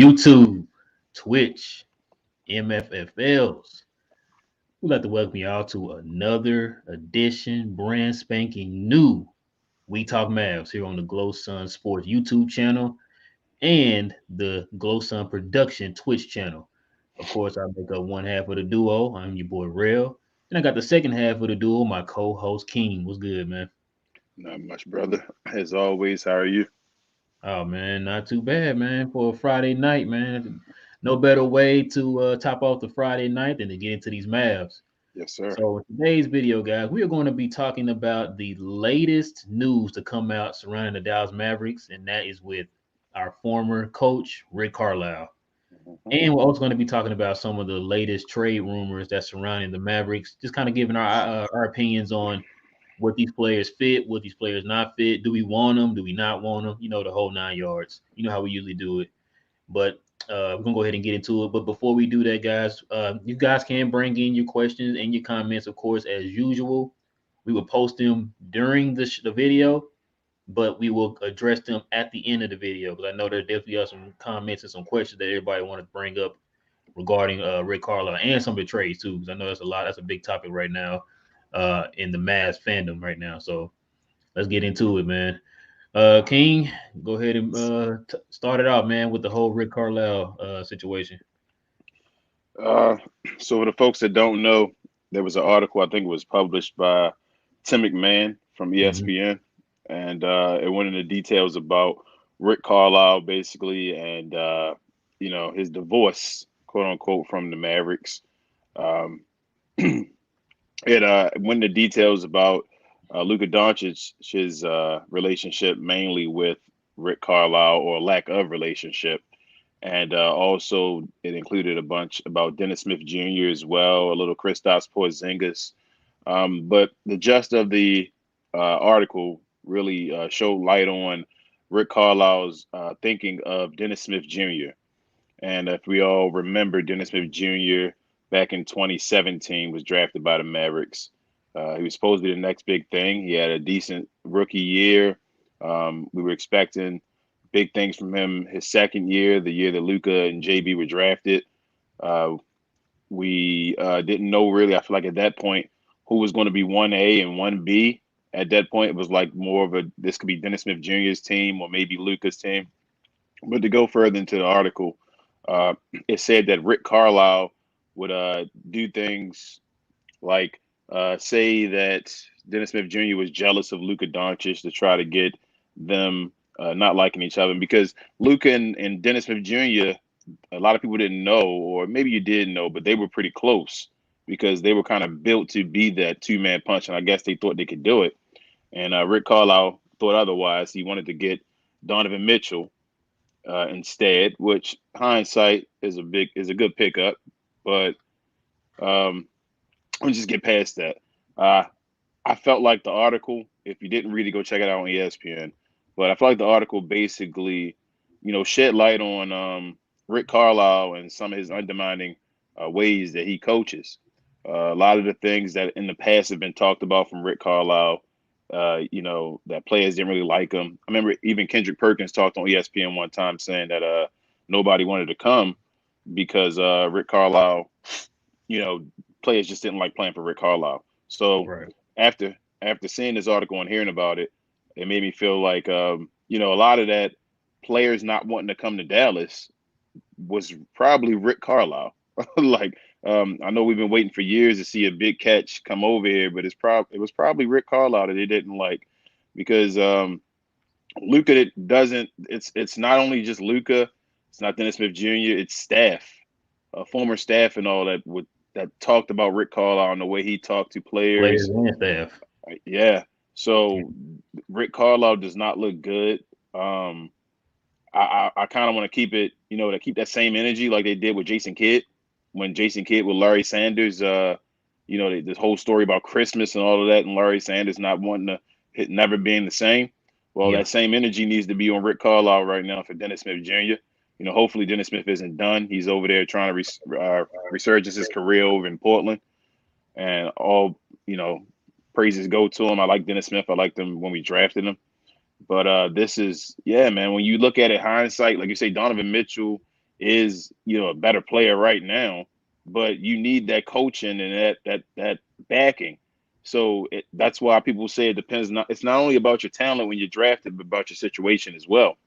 YouTube, Twitch, MFFLs. We'd like to welcome y'all to another edition, brand spanking new We Talk Mavs here on the Glow Sun Sports YouTube channel and the Glow Sun Production Twitch channel. Of course, I make up one half of the duo. I'm your boy Rail. And I got the second half of the duo, my co-host King. What's good, man? Not much, brother. As always, how are you? Oh man, not too bad, man. For a Friday night, man. No better way to top off the Friday night than to get into these Mavs. Yes, sir. So in today's video, guys, we are going to be talking about the latest news to come out surrounding the Dallas Mavericks, and that is with our former coach, Rick Carlisle. Mhm. And we're also going to be talking about some of the latest trade rumors that's surrounding the Mavericks, just kind of giving our opinions on what these players fit, what these players not fit. Do we want them? Do we not want them? You know, the whole 9 yards. You know how we usually do it. But we're gonna go ahead and get into it. But before we do that, guys, you guys can bring in your questions and your comments, of course, as usual. We will post them during the video, but we will address them at the end of the video because I know there definitely are some comments and some questions that everybody wanted to bring up regarding Rick Carlisle and some of the trades too. Because I know that's a lot. That's a big topic right now in the Mavs fandom right now. So let's get into it, man. King, go ahead and start it out, man, with the whole Rick Carlisle situation. Uh, so for the folks that don't know, there was an article I think it was published by Tim McMahon from Hmm. ESPN, and it went into details about Rick Carlisle basically, and his divorce, quote unquote, from the Mavericks. Um, it went into details about Luka Doncic's relationship mainly with Rick Carlisle or lack of relationship. And also, it included a bunch about Dennis Smith Jr. as well, a little Kristaps Porzingis. But the gist of the article really showed light on Rick Carlisle's thinking of Dennis Smith Jr. And if we all remember, Dennis Smith Jr. back in 2017 was drafted by the Mavericks. He was supposed to be the next big thing. He had a decent rookie year. We were expecting big things from him his second year, the year that Luka and JB were drafted. Uh, we didn't know really, I feel like at that point, who was going to be 1A and 1B. At that point, it was like more of a this could be Dennis Smith Jr.'s team or maybe Luka's team. But to go further into the article, uh, it said that Rick Carlisle would do things like say that Dennis Smith Jr. was jealous of Luka Doncic to try to get them not liking each other. Because Luka and Dennis Smith Jr., a lot of people didn't know, or maybe you did know, but they were pretty close because they were kind of built to be that two-man punch, and I guess they thought they could do it. And Rick Carlisle thought otherwise. He wanted to get Donovan Mitchell instead, which hindsight is a good pickup. But um, let's just get past that. Uh, I felt like the article, if you didn't read it, go check it out on ESPN. But I felt like the article basically, shed light on Rick Carlisle and some of his undermining ways that he coaches. A lot of the things that in the past have been talked about from Rick Carlisle, that players didn't really like him. I remember even Kendrick Perkins talked on ESPN one time saying that nobody wanted to come because Rick Carlisle, you know, players just didn't like playing for Rick Carlisle. So Right. after seeing this article and hearing about it, it made me feel like a lot of that players not wanting to come to Dallas was probably Rick Carlisle. like I know we've been waiting for years to see a big catch come over here, but it was probably Rick Carlisle that they didn't like because Luca doesn't. It's not only just Luca. It's not Dennis Smith Jr. It's staff, former staff, and all that talked about Rick Carlisle and the way he talked to Players players. and staff. Yeah. So Rick Carlisle does not look good. Um, I kind of want to keep it, to keep that same energy like they did with Jason Kidd when Jason Kidd with Larry Sanders. This whole story about Christmas and all of that, and Larry Sanders not wanting to hit, never being the same. Well, Yeah. that same energy needs to be on Rick Carlisle right now for Dennis Smith Jr. Hopefully Dennis Smith isn't done. He's over there trying to resurgence his career over in Portland, and all praises go to him. I like Dennis Smith. I liked him when we drafted him. But this is, yeah, man. When you look at it, hindsight, like you say, Donovan Mitchell is, a better player right now, but you need that coaching and that backing. So that's why people say it depends. It's not only about your talent when you're drafted, but about your situation as well.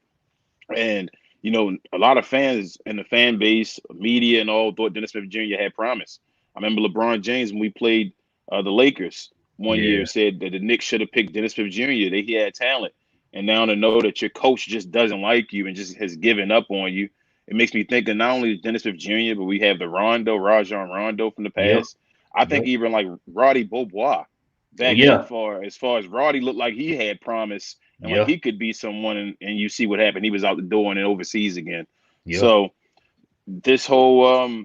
And a lot of fans and the fan base, media, and all thought Dennis Smith Jr. had promise. I remember LeBron James when we played the Lakers one Yeah. year said that the Knicks should have picked Dennis Smith Jr. That he had talent, and now to know that your coach just doesn't like you and just has given up on you, it makes me think of not only Dennis Smith Jr. but we have the Rajon Rondo from the Yep. past. I Yep. think even like Roddy Beaubois back Yeah. as far as Roddy looked like he had promise and like Yeah. he could be someone, and you see what happened. He was out the door and then overseas again. Yeah. So this whole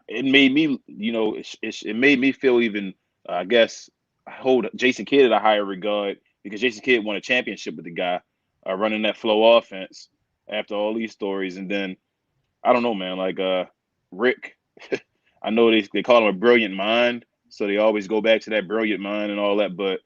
it made me, it made me feel even, I guess, I hold Jason Kidd at a higher regard because Jason Kidd won a championship with the guy running that flow offense after all these stories. And then I don't know, man, like Rick, I know they call him a brilliant mind, so they always go back to that brilliant mind and all that. But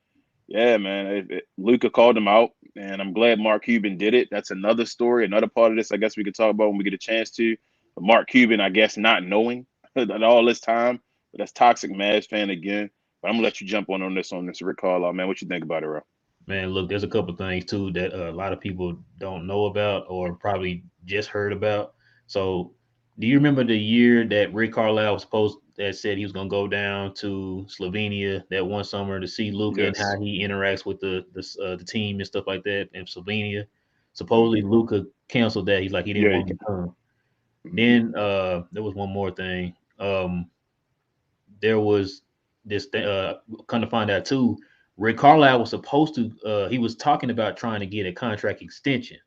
yeah, man, Luka called him out, and I'm glad Mark Cuban did it. That's another story, another part of this. I guess we could talk about when we get a chance to. But Mark Cuban, I guess, not knowing that all this time, but that's toxic Mavs fan again. But I'm gonna let you jump on this Rick Carlisle, man. What you think about it, bro? Man, look, there's a couple things too that a lot of people don't know about or probably just heard about. So, do you remember the year that Rick Carlisle was supposed that said he was going to go down to Slovenia that one summer to see Luca and how Yes. he interacts with the team and stuff like that in Slovenia? Supposedly, Mm-hmm. Luca canceled that. He's like he didn't Yeah. want to come. Mm-hmm. Then there was one more thing. There was this thing, come to find out too, Rick Carlisle was supposed to he was talking about trying to get a contract extension.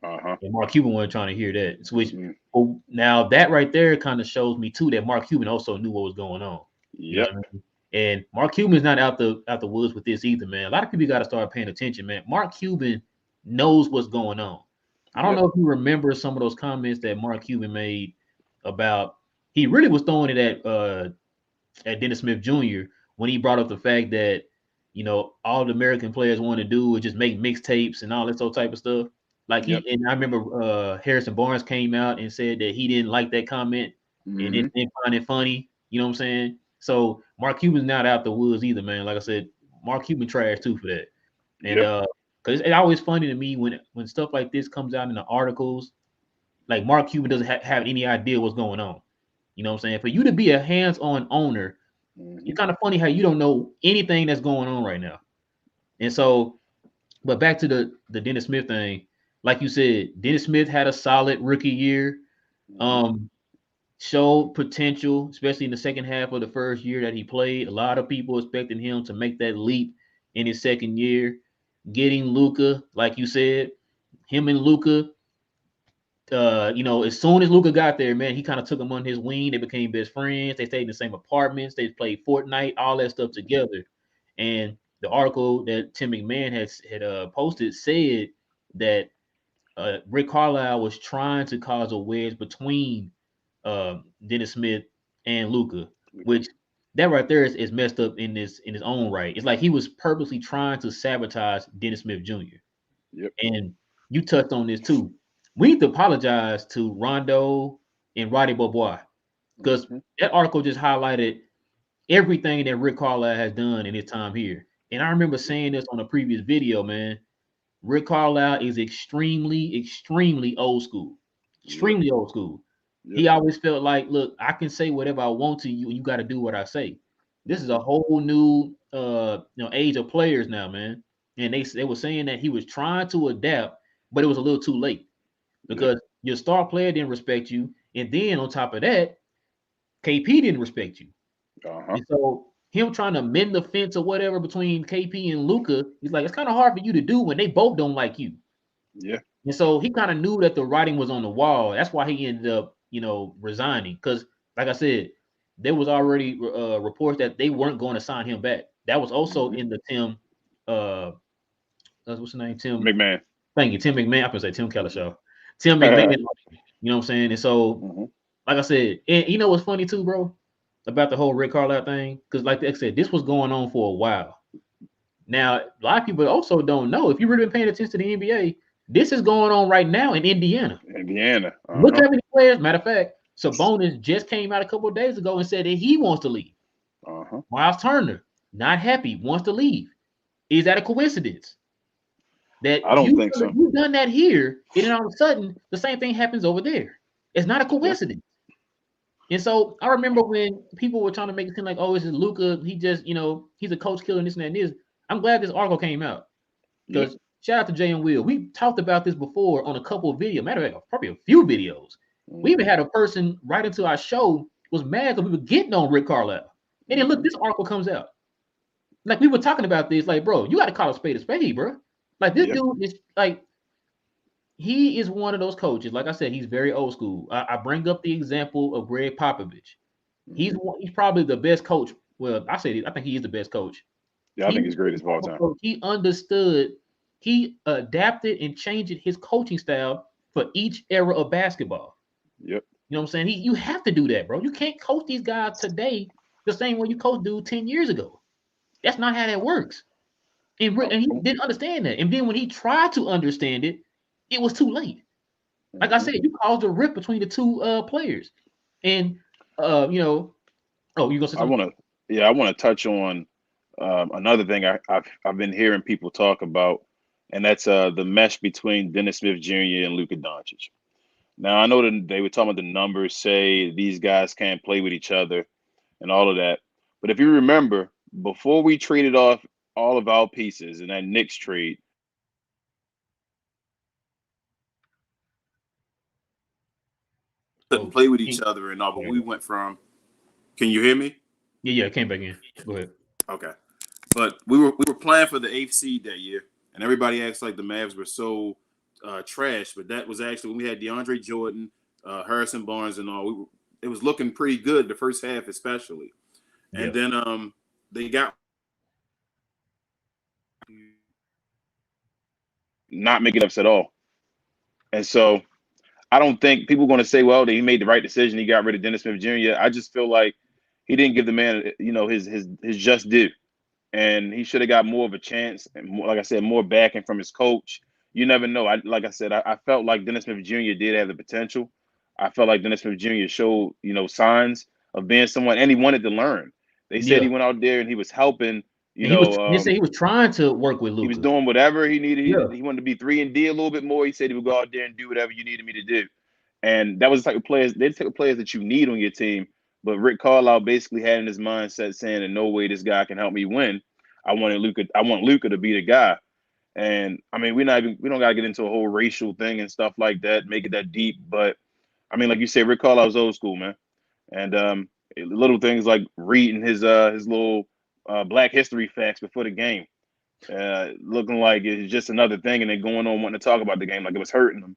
Uh-huh. And Mark Cuban wasn't trying to hear that. Which Mm-hmm. now that right there kind of shows me too that Mark Cuban also knew what was going on. You know Yep. what I mean? And Mark Cuban's not out the woods with this either, man. A lot of people got to start paying attention, man. Mark Cuban knows what's going on. I don't Yep. know if you remember some of those comments that Mark Cuban made about he really was throwing it at Dennis Smith Jr. when he brought up the fact that all the American players want to do is just make mixtapes and all this old type of stuff. Like Yep. and I remember Harrison Barnes came out and said that he didn't like that comment and Mm-hmm. didn't find it funny. You know what I'm saying? So Mark Cuban's not out the woods either, man. Like I said, Mark Cuban trash too for that. And Yep. because it's always funny to me when stuff like this comes out in the articles, like Mark Cuban doesn't have any idea what's going on. You know what I'm saying? For you to be a hands-on owner, Mm-hmm. it's kind of funny how you don't know anything that's going on right now. And so, but back to the Dennis Smith thing, like you said, Dennis Smith had a solid rookie year. Mm-hmm. Um, Showed potential, especially in the second half of the first year that he played. A lot of people expecting him to make that leap in his second year. Getting Luca, like you said, him and Luca, as soon as Luca got there, man, he kind of took him on his wing. They became best friends. They stayed in the same apartments. They played Fortnite, all that stuff together. And the article that Tim McMahon had posted said that Rick Carlisle was trying to cause a wedge between Dennis Smith and Luca, which that right there is messed up in his own right. It's like he was purposely trying to sabotage Dennis Smith Jr. Yep. And you touched on this too. We need to apologize to Rondo and Roddy Beaubois because Mm-hmm. that article just highlighted everything that Rick Carlisle has done in his time here. And I remember saying this on a previous video, man. Rick Carlisle is extremely, extremely old school. Yep. Extremely old school. Yep. He always felt like, look, I can say whatever I want to you, and you got to do what I say. This is Mm-hmm. a whole new age of players now, man. And they were saying that he was trying to adapt, but it was a little too late Yep. because your star player didn't respect you, and then on top of that, KP didn't respect you. Uh-huh. And so him trying to mend the fence or whatever between KP and Luca, he's like, it's kind of hard for you to do when they both don't like you. Yeah. And so he kind of knew that the writing was on the wall. That's why he ended up, resigning. Because, like I said, there was already reports that they weren't going to sign him back. That was also Mm-hmm. in the Tim, what's the name? McMahon. Thank you, Tim McMahon. I can say Tim Keller Mm-hmm. show. Tim McMahon. You know what I'm saying? And so, Mm-hmm. like I said, and you know what's funny too, bro, about the whole Rick Carlisle thing? Because, like I said, this was going on for a while. Now, a lot of people also don't know. If you've really been paying attention to the NBA, This is going on right now in Indiana. Indiana. Look how many players. Matter of fact, Sabonis just came out a couple of days ago and said that he wants to leave. Miles Turner, not happy, wants to leave. Is that a coincidence? That I don't think so. You've done that here, and then all of a sudden the same thing happens over there. It's not a coincidence. Yeah. And so I remember when people were trying to make it seem like, oh, this is Luka. He just, he's a coach killer and this and that and this. I'm glad this article came out because shout out to Jay and Will. We talked about this before on a couple of videos. Matter of fact, probably a few videos. We even had a person right into our show was mad because we were getting on Rick Carlisle. And then look, this article comes out. Like we were talking about this, like, bro, you got to call a spade, bro. Like this dude is like, he is one of those coaches. Like I said, he's very old school. I bring up the example of Greg Popovich. He's probably the best coach. Well, I think he is the best coach. Yeah, I think he's greatest of all time. He understood. He adapted and changed his coaching style for each era of basketball. Yep. You know what I'm saying? You have to do that, bro. You can't coach these guys today the same way you coached dude 10 years ago. That's not how that works. And he didn't understand that. And then when he tried to understand it, it was too late. Like I said, you caused a rift between the two players. And you gonna say something? I want to touch on another thing I've been hearing people talk about, and that's the mesh between Dennis Smith Jr. and Luka Doncic. Now I know that they were talking about the numbers, say these guys can't play with each other and all of that. But if you remember, before we traded off all of our pieces in that Knicks trade, couldn't play with each other and all, but we went from. Can you hear me? Yeah, it came back in. Go ahead. Okay, but we were playing for the 8th seed that year, and everybody acts like the Mavs were so trash, but that was actually when we had DeAndre Jordan, Harrison Barnes, and all. It was looking pretty good the first half, especially, and then they got not making ups at all, and so. I don't think people are going to say, well, that he made the right decision. He got rid of Dennis Smith Jr. I just feel like he didn't give the man, his just due. And he should have got more of a chance. And more, like I said, more backing from his coach. You never know. I felt like Dennis Smith Jr. did have the potential. I felt like Dennis Smith Jr. showed, signs of being someone, and he wanted to learn. They said he went out there and he was helping. They said he was trying to work with Luka. He was doing whatever he needed. He wanted to be 3-and-D a little bit more. He said he would go out there and do whatever you needed me to do. And that was the type of players. They're the type of players that you need on your team. But Rick Carlisle basically had in his mindset saying, "In no way this guy can help me win. I want Luka to be the guy." And I mean, we don't gotta get into a whole racial thing and stuff like that, make it that deep. But I mean, like you said, Rick Carlisle's old school, man. And little things like reading his little Black History facts before the game, looking like it's just another thing, and then going on wanting to talk about the game like it was hurting them.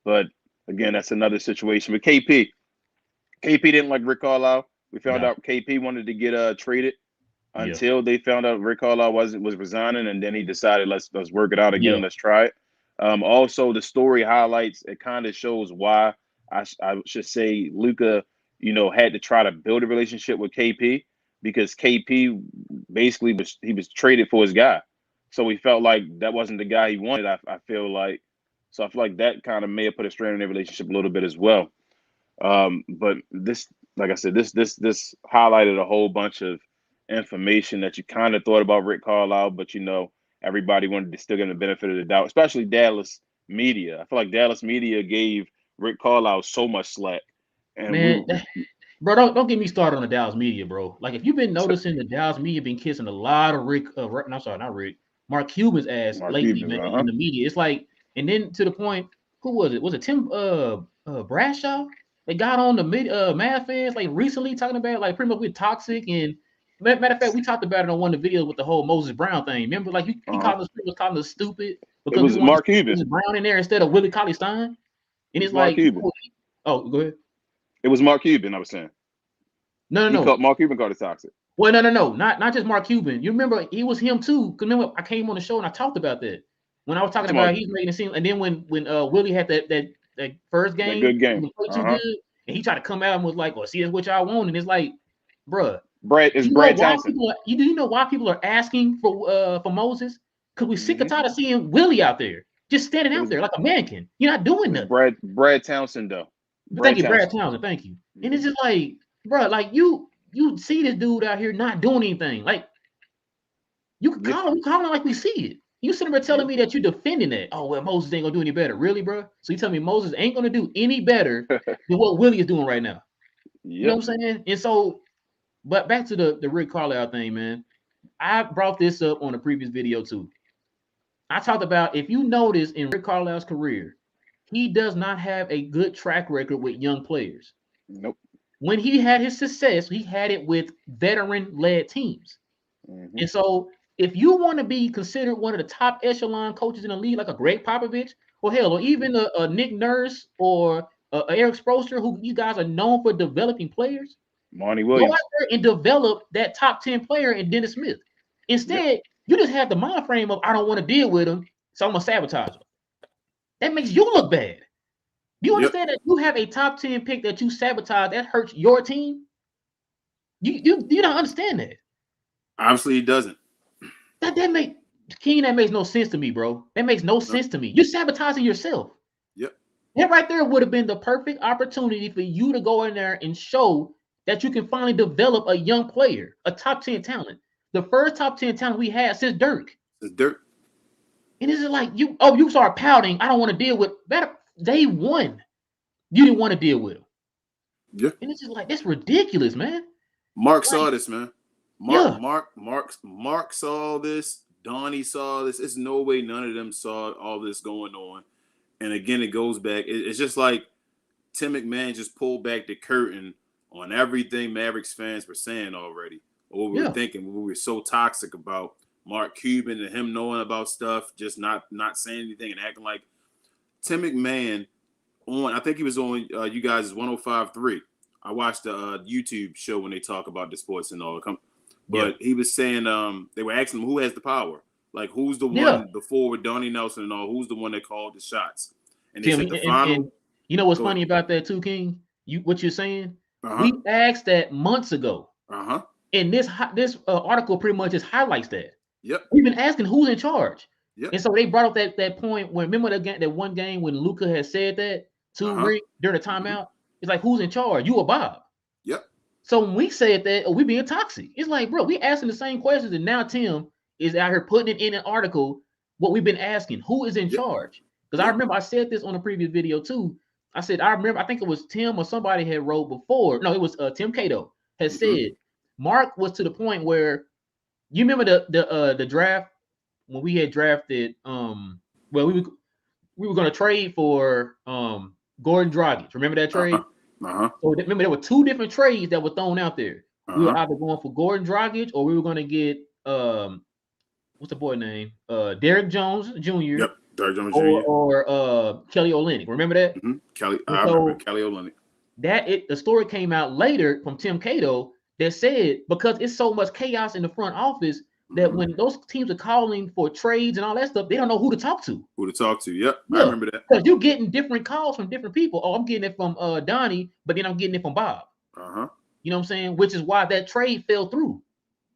But again, that's another situation. But KP didn't like Rick Carlisle. We found out KP wanted to get traded until they found out Rick Carlisle was resigning, and then he decided let's work it out again. Let's try it. Also, the story highlights, it kind of shows why I should say Luka, had to try to build a relationship with KP, because KP basically was traded for his guy. So he felt like that wasn't the guy he wanted. I feel like that kind of may have put a strain on their relationship a little bit as well. But this, like I said, this highlighted a whole bunch of information that you kind of thought about Rick Carlisle, but everybody wanted to still get the benefit of the doubt, especially Dallas media. I feel like Dallas media gave Rick Carlisle so much slack. And bro, don't get me started on the Dallas media, bro. Like, if you've been noticing, the Dallas media been kissing a lot of Mark Cuban's ass lately, man, in the media. It's like, and then to the point, who was it? Was it Tim Bradshaw? They got on the Mad fans like recently talking about like pretty much we're toxic. And matter of fact, we talked about it on one of the videos with the whole Moses Brown thing. Remember, like he calling us stupid because it was Mark Cuban. Moses Brown in there instead of Willie Cauley-Stein. And it's Mark Cuban. Oh, go ahead. It was Mark Cuban, I was saying. No. Mark Cuban called it toxic. Well, no. Not just Mark Cuban. You remember, it was him too. Because remember, I came on the show and I talked about that. When I was talking about he's making it seem, and then when Willie had that first game, that good game, too good, and he tried to come out and was like, "Well, see, that's what y'all want," and it's like, bruh, Brad Townsend. Do you know why people are asking for Moses? Because we're sick and tired of seeing Willie out there. just standing out there like a mannequin. You're not doing nothing. Brad Townsend, though. Thank you, Brad Townsend. Thank you. And it's just like, bro, like you see this dude out here not doing anything. Like you can call him like we see it. You sitting there telling me that you're defending that. Oh, well, Moses ain't gonna do any better. Really, bro? So you tell me Moses ain't gonna do any better than what Willie is doing right now. You know what I'm saying? And so, but back to the Rick Carlisle thing, man. I brought this up on a previous video too. I talked about, if you notice in Rick Carlisle's career, he does not have a good track record with young players. Nope. When he had his success, he had it with veteran-led teams. Mm-hmm. And so if you want to be considered one of the top echelon coaches in the league, like a Greg Popovich, or hell, or even a Nick Nurse or Eric Spoelstra, who you guys are known for developing players, Monty Williams, go out there and develop that top 10 player in Dennis Smith. Instead, you just have the mind frame of, I don't want to deal with him, so I'm going to sabotage him. That makes you look bad. Do you understand that you have a top 10 pick that you sabotage, that hurts your team? You don't understand that. Obviously, he doesn't. That makes no sense to me, bro. That makes no sense to me. You're sabotaging yourself. Yep. That right there would have been the perfect opportunity for you to go in there and show that you can finally develop a young player, a top 10 talent. The first top 10 talent we had since Dirk. And it's like, you start pouting. I don't want to deal with that. Day one, you didn't want to deal with him. Yeah. And it's just like, that's ridiculous, man. Mark saw this, man. Mark saw this. Donnie saw this. It's no way none of them saw all this going on. And again, it goes back. It's just like Tim McMahon just pulled back the curtain on everything Mavericks fans were saying already. Or what we were thinking, what we were so toxic about Mark Cuban and him knowing about stuff, just not saying anything and acting like Tim McMahon I think he was on you guys' 105.3. I watched the YouTube show when they talk about the sports and all. But he was saying they were asking him who has the power. Like, who's the one before with Donnie Nelson and all? Who's the one that called the shots? And they said the final. And you know what's funny about that too, King? What you're saying? We asked that months ago. And this article pretty much just highlights that. Yep. We've been asking who's in charge. Yep. And so they brought up that point when, remember that one game when Luka had said that to Rick during the timeout? It's like, who's in charge? You or Bob? Yep. So when we said that, we being toxic. It's like, bro, we asking the same questions, and now Tim is out here putting it in an article what we've been asking. Who is in charge? Because I remember I said this on a previous video too. I said, I think it was Tim or somebody had wrote before. No, it was Tim Cato had said Mark was to the point where, you remember the draft when we had drafted we were going to trade for Gordon Dragic. Remember that trade? So remember there were two different trades that were thrown out there. We were either going for Gordon Dragic or we were going to get what's the boy name? Derrick Jones Jr. Yep, Derrick Jones Jr. or Kelly Olynyk. Remember that? I remember Kelly Olynyk. The story came out later from Tim Cato that said, because it's so much chaos in the front office that when those teams are calling for trades and all that stuff, they don't know who to talk to. Yep, I remember that. Because you're getting different calls from different people. Oh, I'm getting it from Donnie, but then I'm getting it from Bob. You know what I'm saying? Which is why that trade fell through.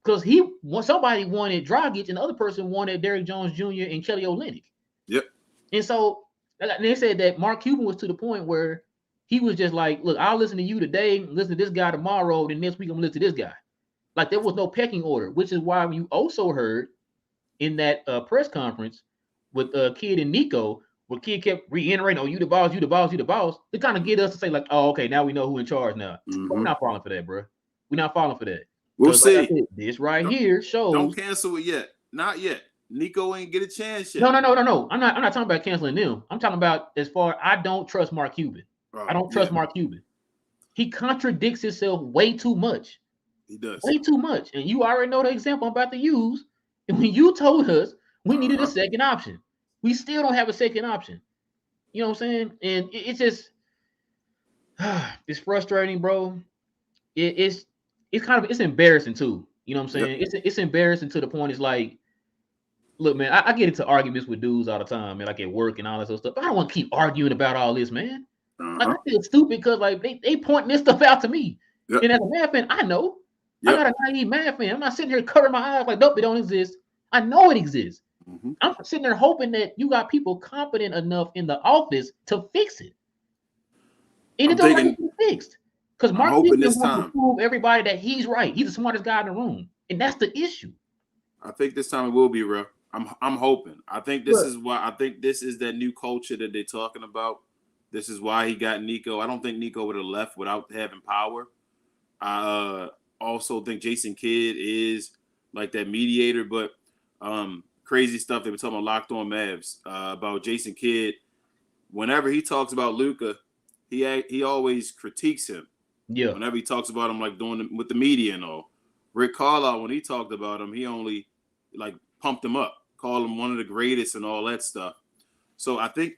Because somebody wanted Dragic and the other person wanted Derrick Jones Jr. and Kelly Olynyk. Yep. And so they said that Mark Cuban was to the point where he was just like, look, I'll listen to you today, listen to this guy tomorrow, then next week I'm going to listen to this guy. Like, there was no pecking order, which is why you also heard in that press conference with Kid and Nico, where Kid kept reiterating, oh, you the boss, you the boss, you the boss, to kind of get us to say, like, oh, okay, now we know who in charge now. But we're not falling for that, bro. We're not falling for that. We'll see. Like said, this right here shows. Don't cancel it yet. Not yet. Nico ain't get a chance yet. No. I'm not talking about canceling them. I'm talking about I don't trust Mark Cuban. I don't trust Mark Cuban. He contradicts himself way too much. He does. Way too much. And you already know the example I'm about to use. And when you told us we needed a second option, we still don't have a second option. You know what I'm saying? And it's just, it's frustrating, bro. It's embarrassing too. You know what I'm saying? Yep. It's embarrassing to the point. It's like, look, man, I get into arguments with dudes all the time, man, like at work and all that sort of stuff. But I don't want to keep arguing about all this, man. Like, I feel stupid because like they pointing this stuff out to me. Yep. And as a Mavs fan, I know. Yep. I got a naive Mavs fan. I'm not sitting here covering my eyes like, nope, it don't exist. I know it exists. Mm-hmm. I'm sitting there hoping that you got people competent enough in the office to fix it. And it I'm don't have to thinking. be fixed. Because I'm Mark hoping Cuban this wants to time. prove everybody that he's right. He's the smartest guy in the room. And that's the issue. I think this time it will be real. I'm hoping. I think this Look. is why. I think this is that new culture that they're talking about. This is why he got Nico. I don't think Nico would have left without having power. I also think Jason Kidd is like that mediator, but crazy stuff they were talking about Locked On Mavs about Jason Kidd. Whenever he talks about Luka, he always critiques him. Yeah. Whenever he talks about him, like doing with the media and all. Rick Carlisle, when he talked about him, he only like pumped him up, called him one of the greatest and all that stuff. So I think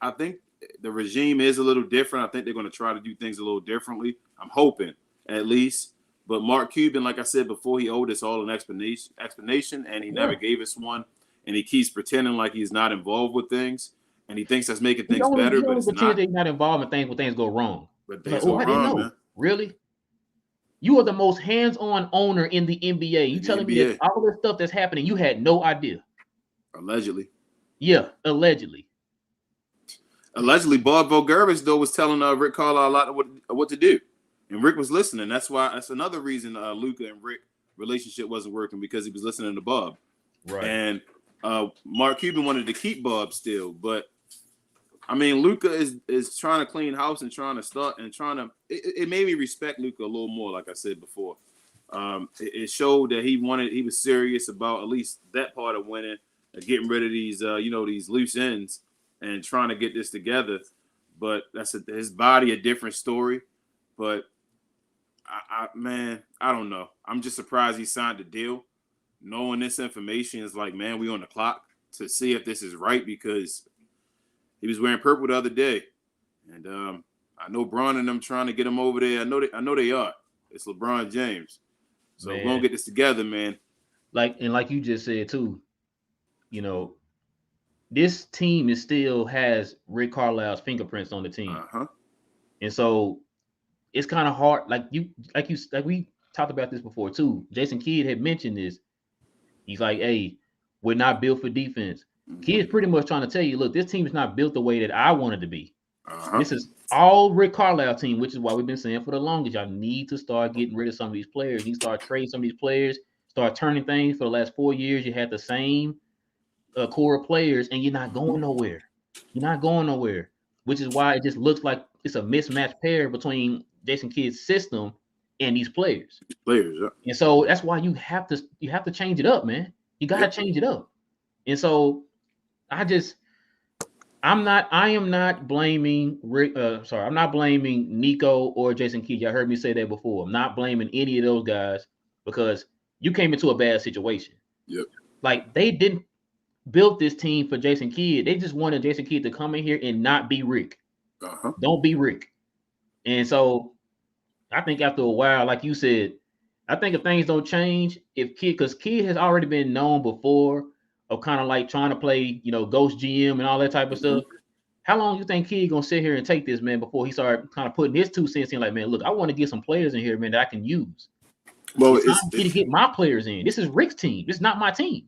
the regime is a little different. I think they're going to try to do things a little differently. I'm hoping, at least. But Mark Cuban, like I said before, he owed us all an explanation, and he never gave us one. And he keeps pretending like he's not involved with things, and he thinks that's making things better, but it's not. He's not involved in things when things go wrong. But things go I didn't wrong, know. man. Really? You are the most hands-on owner in the NBA. You telling me that all this stuff that's happening, you had no idea? Allegedly. Yeah, allegedly. Allegedly, Bob Voulgaris, though, was telling Rick Carlisle a lot of what to do. And Rick was listening. That's another reason Luka and Rick relationship wasn't working, because he was listening to Bob. Right. And Mark Cuban wanted to keep Bob still. But, I mean, Luka is trying to clean house and trying to start and trying to – it made me respect Luka a little more, like I said before. It showed that he was serious about at least that part of winning, getting rid of these, these loose ends and trying to get this together. But that's his body, a different story. But I don't know. I'm just surprised he signed the deal. Knowing this information is like, man, we on the clock to see if this is right, because he was wearing purple the other day. And I know Bron and them trying to get him over there. I know they are. It's LeBron James. So we're gonna get this together, man. Like you just said too, this team still has Rick Carlisle's fingerprints on the team. And so it's kind of hard. Like we talked about this before too. Jason Kidd had mentioned this. He's like, hey, we're not built for defense. Kidd's pretty much trying to tell you, look, this team is not built the way that I wanted to be. This is all Rick Carlisle team, which is why we've been saying for the longest, y'all need to start getting rid of some of these players. You need to start trading some of these players, start turning things. For the last 4 years, you had the same core of players, and you're not going nowhere. You're not going nowhere, which is why it just looks like it's a mismatched pair between Jason Kidd's system and these players. And so that's why you have to change it up, man. You got to change it up. And so I am not blaming Rick. I'm not blaming Nico or Jason Kidd. Y'all heard me say that before. I'm not blaming any of those guys, because you came into a bad situation. Yep. Like, they didn't build this team for Jason Kidd. They just wanted Jason Kidd to come in here and not be Rick. Don't be Rick. And so I think after a while, like you said, I think if things don't change, because Kidd has already been known before of kind of like trying to play, ghost GM and all that type of stuff. How long do you think Kidd gonna sit here and take this, man, before he start kind of putting his 2 cents in? Like, man, look, I want to get some players in here, man, that I can use. Well, it's time for me to get my players in. This is Rick's team. This is not my team.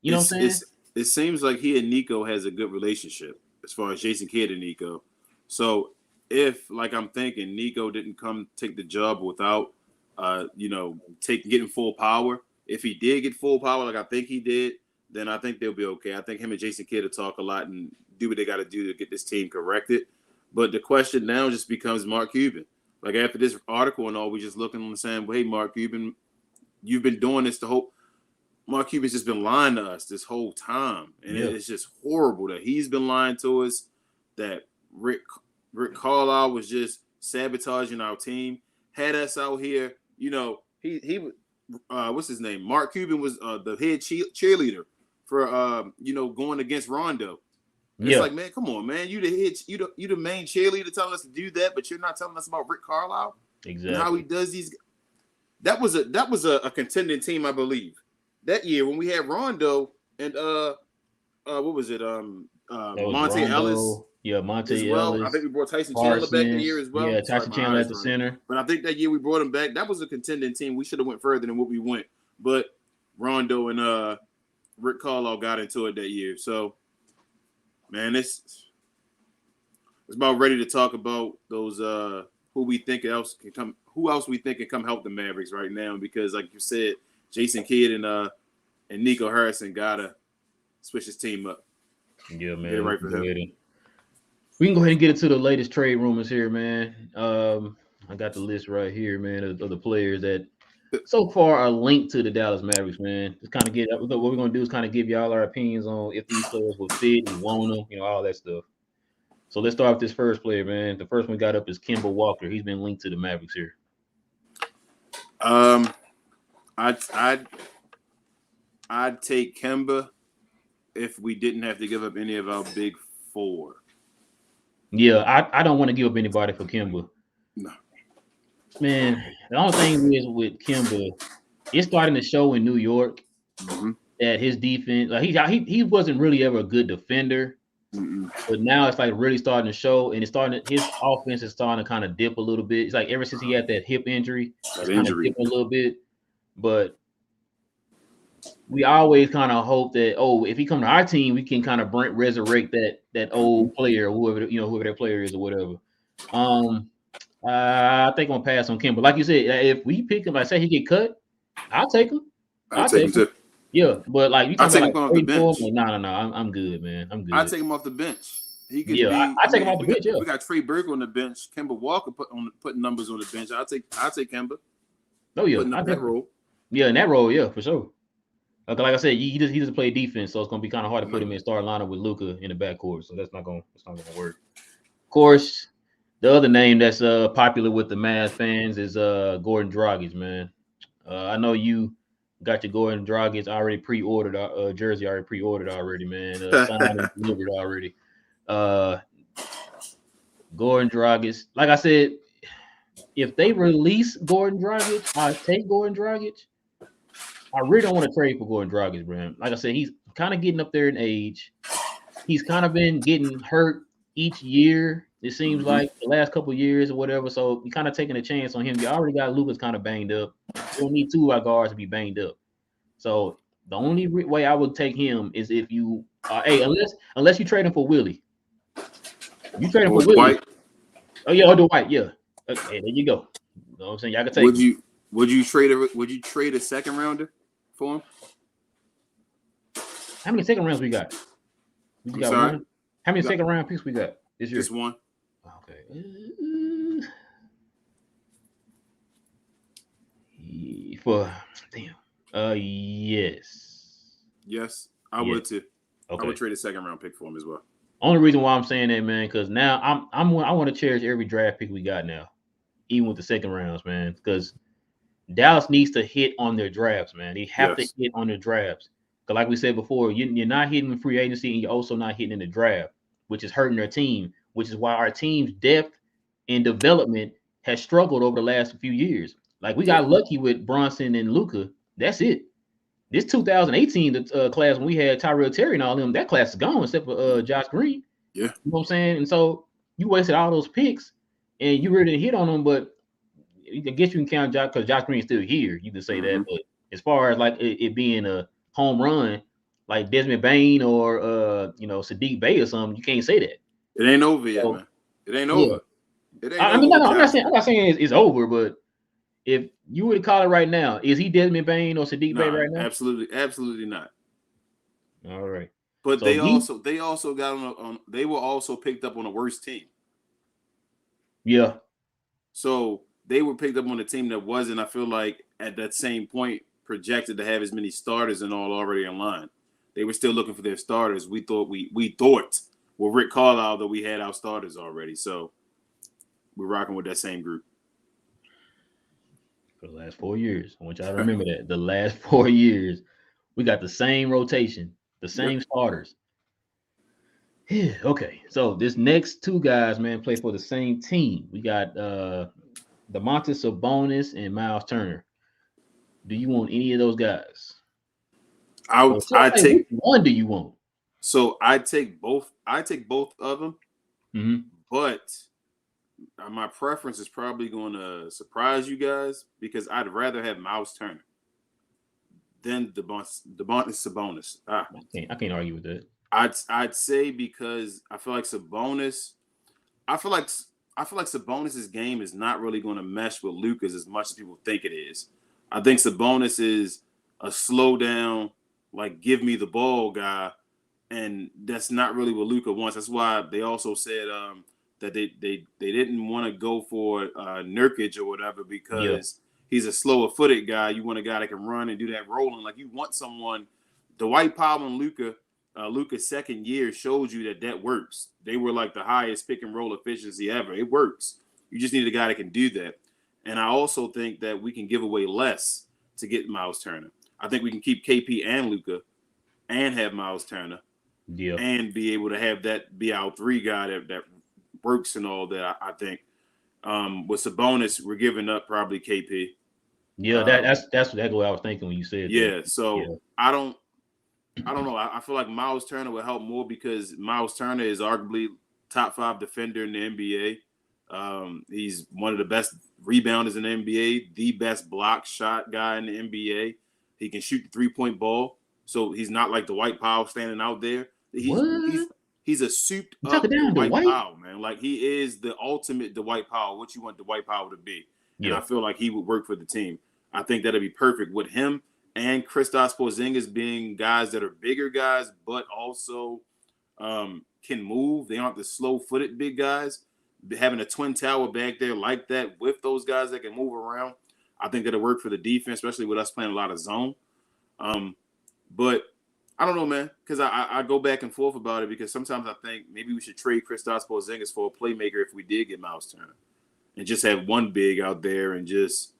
You know what I'm saying? It seems like he and Nico has a good relationship as far as Jason Kidd and Nico. So if, like I'm thinking, Nico didn't come take the job without, getting full power. If he did get full power, like I think he did, then I think they'll be okay. I think him and Jason Kidd will talk a lot and do what they got to do to get this team corrected. But the question now just becomes Mark Cuban. Like, after this article and all, we just looking and saying, well, hey, Mark Cuban, you've been doing this Mark Cuban's just been lying to us this whole time. And it's just horrible that he's been lying to us, that Rick Carlisle was just sabotaging our team, had us out here. He what's his name? Mark Cuban was the head cheerleader for going against Rondo. It's like, man, come on, man. You the main cheerleader telling us to do that, but you're not telling us about Rick Carlisle. Exactly. And how he does these. That was a contending team, I believe, that year when we had Rondo and what was it? Monte Ellis. Yeah, Monte Ellis. Ellis. I think we brought Tyson Chandler back that year as well. Yeah, Tyson Chandler at the center. But I think that year we brought him back. That was a contending team. We should have went further than what we went. But Rondo and Rick Carlisle got into it that year. So, man, it's about ready to talk about those who we think else can come. Who else we think can come help the Mavericks right now? Because, like you said, Jason Kidd and Nico Harrison gotta switch his team up. Yeah, man. Get it right for him. We can go ahead and get into the latest trade rumors here, man. I got the list right here, man, of the players that so far are linked to the Dallas Mavericks, man. Just kind of get what we're gonna do is kind of give y'all our opinions on if these players will fit, we want them, all that stuff. So let's start with this first player, man. The first one we got up is Kimball Walker. He's been linked to the Mavericks here. I'd take Kemba if we didn't have to give up any of our big four. Yeah, I don't want to give up anybody for Kimball. No. Man, the only thing is with Kimball, it's starting to show in New York that his defense, like he wasn't really ever a good defender. But now it's like really starting to show, and his offense is starting to kind of dip a little bit. It's like ever since he had that hip injury, it's kind of dipping a little bit. But we always kind of hope that if he come to our team, we can kind of resurrect that old player, or whoever that player is or whatever. I think I'm gonna pass on Kimball. Like you said, if we pick him, I say he get cut, I'll take him. I'll take him too. Yeah, but like you talking about off the bench. No, I'm good, man. I'm good. I take him off the bench. He could I take him off the bench. We got Trey Burke on the bench. Kimball Walker putting numbers on the bench. I take Kemba. Oh yeah, that role. Yeah, in that role, yeah, for sure. Like I said, he doesn't play defense, so it's gonna be kind of hard to put him in start lineup with Luka in the backcourt. So that's not gonna work. Of course, the other name that's popular with the Mavs fans is Gordon Dragic, man. I know you got your Gordon Dragic already pre-ordered, jersey already pre-ordered already, man. Signed and delivered already. Gordon Dragic, like I said, if they release Gordon Dragic, I take Gordon Dragic. I really don't want to trade for Gordon Dragic, man. Like I said, he's kind of getting up there in age. He's kind of been getting hurt each year. It seems like the last couple of years or whatever. So you're kind of taking a chance on him. You already got Luka's kind of banged up. You don't need two of our guards to be banged up. So the only way I would take him is if you, unless you trade him for Willie. You trade him for Willie. Dwight. Oh yeah, or Dwight. Yeah. Okay, there you go. You know what I'm saying? Y'all can take. Would you trade a second rounder for him? How many second rounds we got? We got one. How many second round picks we got this year? Just one. Okay. Yes, I would too. Okay. I would trade a second round pick for him as well. Only reason why I'm saying that, man, because now I want to cherish every draft pick we got now, even with the second rounds, man, because Dallas needs to hit on their drafts, man. They have to hit on their drafts. Because like we said before, you're not hitting in free agency and you're also not hitting in the draft, which is hurting their team, which is why our team's depth and development has struggled over the last few years. Like we got lucky with Bronson and Luka. That's it. This 2018 class when we had Tyrell Terry and all them, that class is gone except for Josh Green. Yeah. You know what I'm saying? And so you wasted all those picks and you really didn't hit on them, but I guess you can count Josh because Josh Green's still here. You can say that. But as far as like it being a home run, like Desmond Bain or Sadiq Bey or something, you can't say that. It ain't over yet, man. It ain't over. It ain't over. I'm not saying it's over, but if you were to call it right now, is he Desmond Bain or Sadiq Bey right now? Absolutely not. All right. But so they also got on they were also picked up on a worse team. Yeah. So they were picked up on a team that wasn't, I feel like, at that same point projected to have as many starters and all already in line. They were still looking for their starters. We thought with Rick Carlisle that we had our starters already. So we're rocking with that same group. For the last 4 years. I want y'all to remember that. The last 4 years, we got the same rotation, the same starters. Yeah, okay. So this next two guys, man, play for the same team. We got Domantas Sabonis and Miles Turner. Do you want any of those guys? I take one. Do you want? So I take both. I take both of them. Mm-hmm. But my preference is probably going to surprise you guys because I'd rather have Miles Turner than Sabonis. I can't argue with that. I'd say because I feel like Sabonis. I feel like Sabonis's game is not really going to mesh with Luka's as much as people think it is. I think Sabonis is a slow down, like give me the ball guy, and that's not really what Luka wants. That's why they also said that they didn't want to go for Nurkic or whatever because he's a slower footed guy. You want a guy that can run and do that rolling. Like you want someone. Dwight Powell and Luka's second year showed you that works. They were like the highest pick and roll efficiency ever. It works. You just need a guy that can do that. And I also think that we can give away less to get Miles Turner. I think we can keep KP and Luka and have Miles Turner and be able to have that be our three guy that works and all that. I think with Sabonis, we're giving up probably KP. Yeah, that's exactly what I was thinking when you said that. So I don't know. I feel like Miles Turner will help more because Miles Turner is arguably top 5 defender in the NBA. He's one of the best rebounders in the NBA, the best block shot guy in the NBA. He can shoot the 3-point ball, so he's not like Dwight Powell standing out there. He's a souped up Dwight Powell, man. Like he is the ultimate Dwight Powell. What you want Dwight Powell to be, and I feel like he would work for the team. I think that'd be perfect with him. And Kristaps Porzingis being guys that are bigger guys, but also can move. They aren't the slow-footed big guys. Having a twin tower back there like that with those guys that can move around, I think that'll work for the defense, especially with us playing a lot of zone. But I don't know, man, because I go back and forth about it because sometimes I think maybe we should trade Kristaps Porzingis for a playmaker if we did get Miles Turner and just have one big out there and just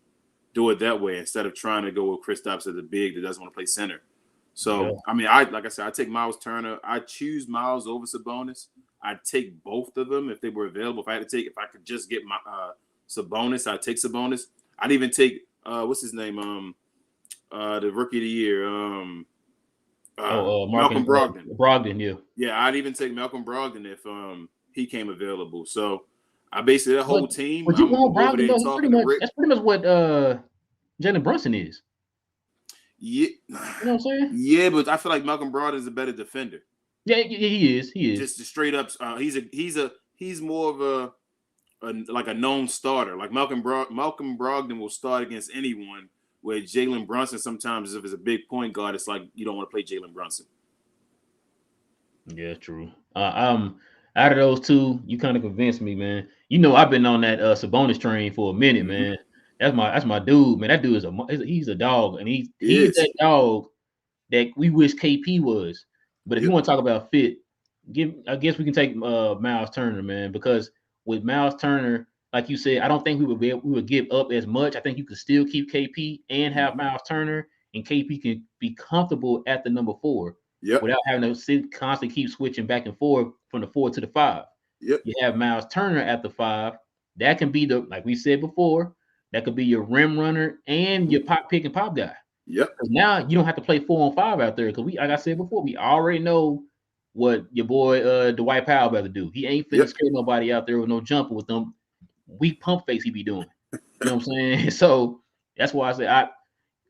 do it that way instead of trying to go with Kristaps as a big that doesn't want to play center. So, I mean, like I said, I take Miles Turner. I choose Miles over Sabonis. I'd take both of them if they were available. If I could just get my Sabonis, I'd take Sabonis. I'd even take what's his name? The rookie of the year. Malcolm Brogdon. Brogdon, yeah. I'd even take Malcolm Brogdon if he came available. So I basically that whole team. But you want Brogdon? That's pretty much what Jalen Brunson is. Yeah, you know what I'm saying? Yeah, but I feel like Malcolm Brogdon is a better defender. Yeah, he is. Just straight up. He's more of a known starter. Like Malcolm Brogdon will start against anyone. Where Jalen Brunson sometimes, if it's a big point guard, it's like you don't want to play Jalen Brunson. Yeah, true. Out of those two, you kind of convinced me, man. You know, I've been on that Sabonis train for a minute, man. That's my dude, man. That dude he's a dog, and he's that dog that we wish KP was. But if you want to talk about fit, I guess we can take Miles Turner, man, because with Miles Turner, like you said, I don't think we would give up as much. I think you could still keep KP and have Miles Turner, and KP can be comfortable at the number 4 without having to constantly keep switching back and forth from the 4 to the 5. You have Miles Turner at the 5. That can be like we said before, that could be your rim runner and your pick and pop guy. Because now you don't have to play 4 on 5 out there because like I said before, we already know what your boy Dwight Powell better do. He ain't finna scare nobody out there with no jumper with them weak pump face he be doing. You know what I'm saying? So that's why I say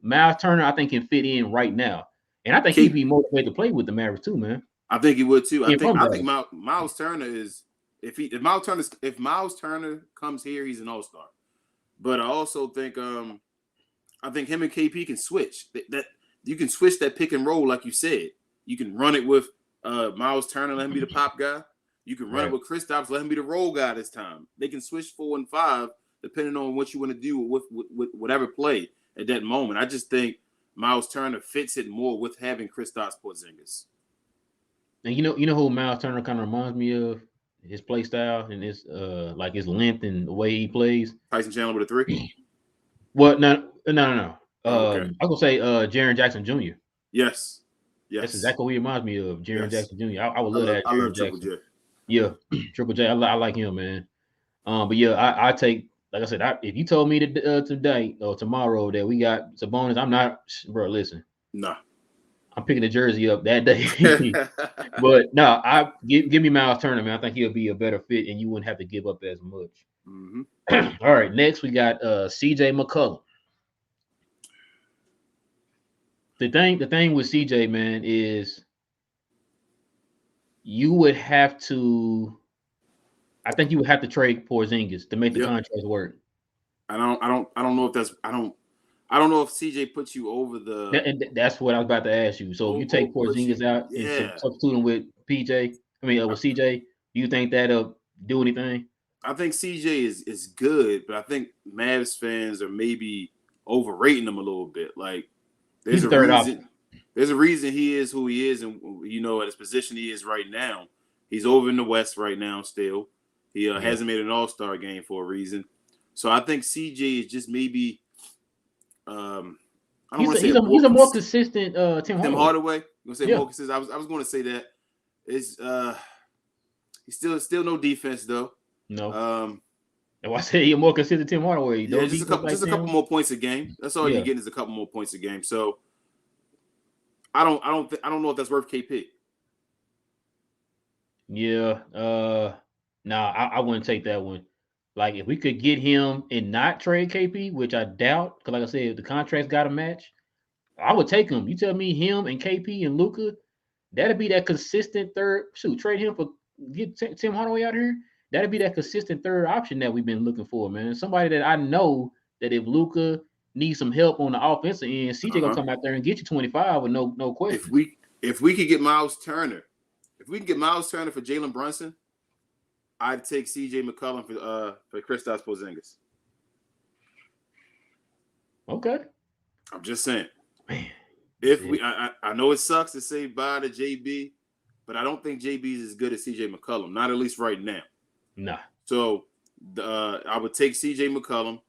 Miles Turner I think can fit in right now. And I think he'd be motivated to play with the Mavericks too, man. I think he would too. I think Miles Turner is if Miles Turner comes here, he's an all-star. But I also think I think him and KP can switch. That you can switch that pick and roll, like you said. You can run it with Miles Turner, let him be the pop guy. You can run it with Kristaps, let him be the roll guy this time. They can switch 4 and 5 depending on what you want to do with whatever play at that moment. I just think Miles Turner fits it more with having Kristaps Porzingis. And you know who Miles Turner kind of reminds me of? His play style and his like his length and the way he plays. Tyson Chandler with a 3? What? No. Okay. I was gonna say Jaren Jackson Jr. Yes. That's exactly what he reminds me of. Jaren Jackson Jr. I would love that. I love Triple J. Yeah, Triple J. I like him, man. But yeah, I take, like I said, if you told me today or tomorrow that we got Sabonis, I'm not, bro. Listen, no, I'm picking the jersey up that day. But no, give me Miles Turner, man. I think he'll be a better fit, and you wouldn't have to give up as much. Mm-hmm. All right, next we got CJ McCullough. The thing with CJ, man, is you would have to. I think you would have to trade Porzingis to make the contract work. I don't know if that's I don't know if CJ puts you over the. That's what I was about to ask you. So if you take Porzingis out and substitute him with PJ, with CJ, do you think that'll do anything? I think CJ is good, but I think Mavs fans are maybe overrating him a little bit. Like there's a reason. Option. There's a reason he is who he is, and at his position he is right now. He's over in the West right now. Still, he hasn't made an All-Star game for a reason. So I think CJ is just maybe. I don't want to say he's a more consistent Tim Hardaway. I'm gonna say more consistent. I was going to say that is he's still no defense though. No. I say he's more consistent Tim Hardaway. Yeah, just a couple more points a game. That's all you're getting is a couple more points a game. So I don't know if that's worth KP. Yeah. I wouldn't take that one. Like if we could get him and not trade KP, which I doubt, because like I said, if the contract's got to match, I would take him. You tell me him and KP and Luka, that'd be that consistent third. Shoot, trade him for get Tim Hardaway out here. That'd be that consistent third option that we've been looking for, man. Somebody that I know that if Luka needs some help on the offensive end, CJ gonna come out there and get you 25 with no question. If we could get Miles Turner, for Jalen Brunson, I'd take CJ McCollum for Kristaps Porzingis. Okay. I'm just saying. Man. I know it sucks to say bye to JB, but I don't think JB is as good as CJ McCollum, not at least right now. Nah. So I would take CJ McCollum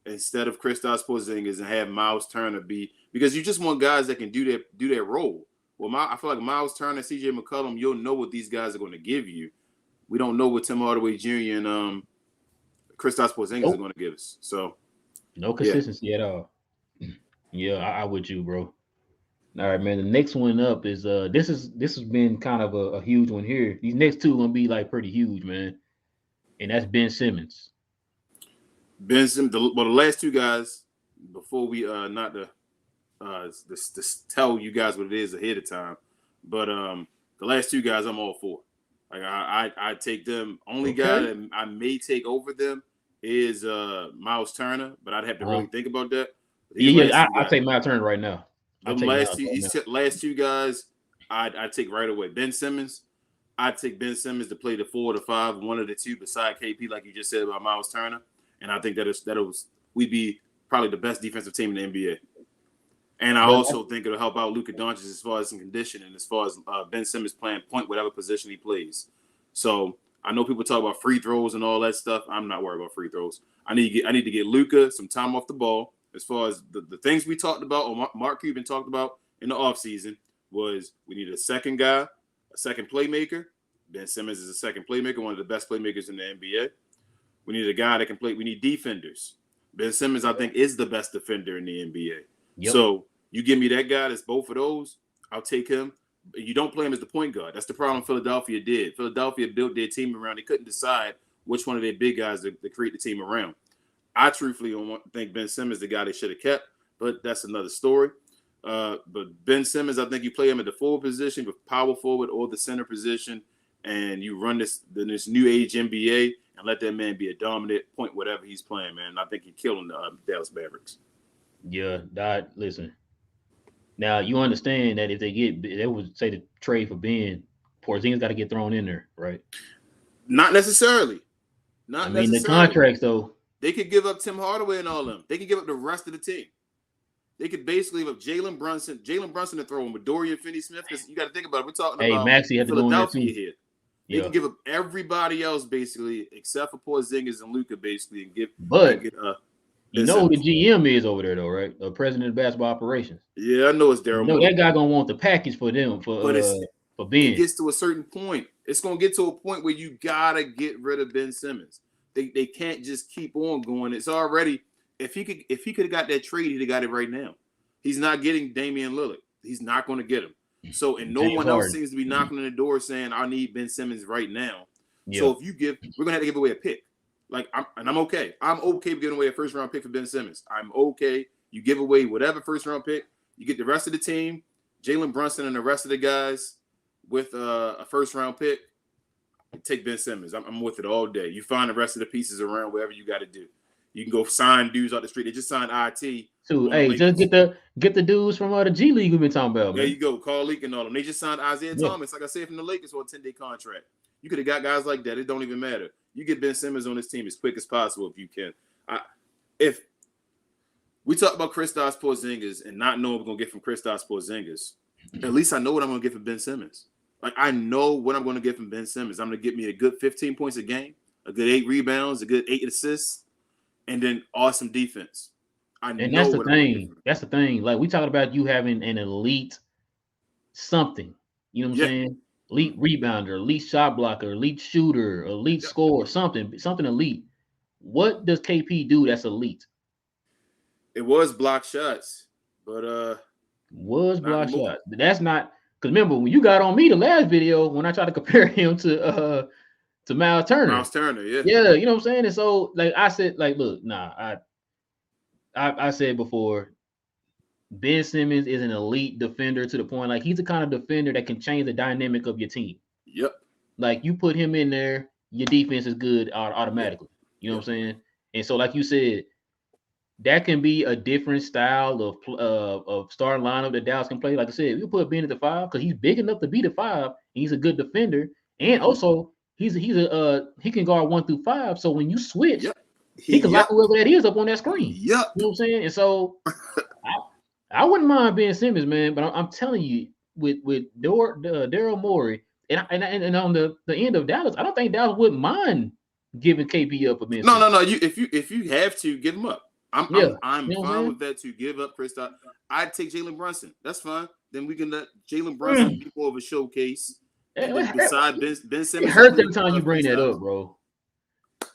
instead of Kristaps Porzingis and have Miles Turner be, because you just want guys that can do that role. Well, I feel like Miles Turner, CJ McCollum, you'll know what these guys are going to give you. We don't know what Tim Hardaway Jr. and Kristaps Porzingis are going to give us. So no consistency at all. Yeah, I with you, bro. All right, man. The next one up is this has been kind of a huge one here. These next two are gonna be like pretty huge, man. And that's Ben Simmons. The last two guys, before we not to tell you guys what it is ahead of time, but the last two guys I'm all for. Like I take them. Only guy that I may take over them is Miles Turner, but I'd have to really think about that. I'll take Miles Turner right now. Last two guys, I'd take right away. Ben Simmons, I'd take Ben Simmons to play the 4 or the 5, one of the two beside KP, like you just said about Miles Turner. And I think we'd be probably the best defensive team in the NBA. And I also think it'll help out Luka Doncic as far as in condition and as far as Ben Simmons playing point whatever position he plays. So I know people talk about free throws and all that stuff. I'm not worried about free throws. I need to get Luka some time off the ball. As far as the things we talked about, or Mark Cuban talked about in the offseason, was we need a second guy, a second playmaker. Ben Simmons is a second playmaker, one of the best playmakers in the NBA. We need a guy that can play. We need defenders. Ben Simmons, I think, is the best defender in the NBA. Yep. So you give me that guy that's both of those, I'll take him. You don't play him as the point guard. That's the problem Philadelphia did. Philadelphia built their team around. They couldn't decide which one of their big guys to create the team around. I truthfully don't think Ben Simmons is the guy they should have kept, but that's another story. But Ben Simmons, I think you play him at the forward position, with power forward or the center position, and you run this new age NBA and let that man be a dominant point, whatever he's playing, man. I think he's killing the Dallas Mavericks. Yeah, listen. Now you understand that if they would say to trade for Ben, Porzingis got to get thrown in there, right? Not necessarily. The contracts though. They could give up Tim Hardaway and all of them. They could give up the rest of the team. They could basically give up Jalen Brunson to throw him with Dorian Finney-Smith, because you got to think about it. We're talking about Maxey had to Philadelphia here. They can give up everybody else basically, except for Porzingis and Luka, basically, and get. You know who the GM is over there, though, right? The president of basketball operations. Yeah, I know it's Daryl. No, that guy gonna want the package for them for Ben. It gets to a certain point. It's gonna get to a point where you gotta get rid of Ben Simmons. They can't just keep on going. It's already, if he could have got that trade, he'd have got it right now. He's not getting Damian Lillard. He's not going to get him. So, and no one else seems to be knocking on the door saying, I need Ben Simmons right now. Yeah. So we're gonna have to give away a pick. Like, I'm okay. I'm okay with giving away a first round pick for Ben Simmons. I'm okay. You give away whatever first round pick. You get the rest of the team, Jalen Brunson and the rest of the guys with a first-round pick. Take Ben Simmons. I'm with it all day. You find the rest of the pieces around wherever you got to do. You can go sign dudes out the street. They just signed IT. So, hey, just get the dudes from the G League we've been talking about, man. There you go. Carl Leak and all them. They just signed Isaiah Thomas, like I said, from the Lakers on a 10-day contract. You could have got guys like that. It don't even matter. You get Ben Simmons on this team as quick as possible if you can. If we talk about Kristaps Porzingis and not know what we're going to get from Kristaps Porzingis, at least I know what I'm going to get from Ben Simmons. Like, I know what I'm going to get from Ben Simmons. I'm going to get me a good 15 points a game, a good 8 rebounds, a good 8 assists, and then awesome defense. And that's the thing. That's the thing. Like, we talking about you having an elite something. You know what I'm saying? Elite rebounder, elite shot blocker, elite shooter, elite scorer, something elite. What does KP do that's elite? It was block shots, but block shots. That's not. Because remember, when you got on me the last video, when I tried to compare him to Miles Turner. Miles Turner, yeah. Yeah, you know what I'm saying? And so, like, I said, like, look, I said before, Ben Simmons is an elite defender to the point, like, he's the kind of defender that can change the dynamic of your team. Yep. Like, you put him in there, your defense is good automatically. You know what I'm saying? And so, like you said, that can be a different style of starting lineup that Dallas can play. Like I said, you put Ben at the 5 because he's big enough to be the 5. And he's a good defender, and also he can guard 1 through 5. So when you switch, he can lock whoever that is up on that screen. Yep. You know what I'm saying? And so I wouldn't mind Ben Simmons, man. But I'm telling you, with Daryl Morey and on the end of Dallas, I don't think Dallas would mind giving KP up for Ben Simmons. No. If you have to, give him up. I'm fine with that to give up Kristaps. I'd take Jalen Brunson. That's fine. Then we can let Jalen Brunson be more of a showcase. Beside Ben Simmons, it hurts every time you bring that up, bro.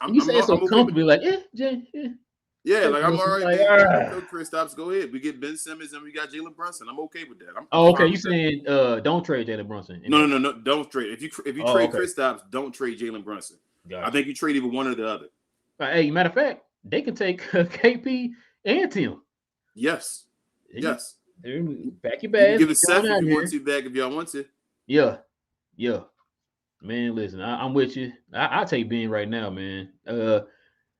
You say it so comfortably, like, yeah, like I'm all right. Kristaps, go ahead. We get Ben Simmons and we got Jalen Brunson. I'm okay with that. Okay. You saying don't trade Jalen Brunson? No, don't trade. If you trade Kristaps, don't trade Jalen Brunson. Gotcha. I think you trade either one or the other. Hey, matter of fact, they can take KP and Tim. Yes. Back your bag. Give it Seth if you want to back if y'all want to. Yeah. Man, listen, I'm with you. I'll take Ben right now, man.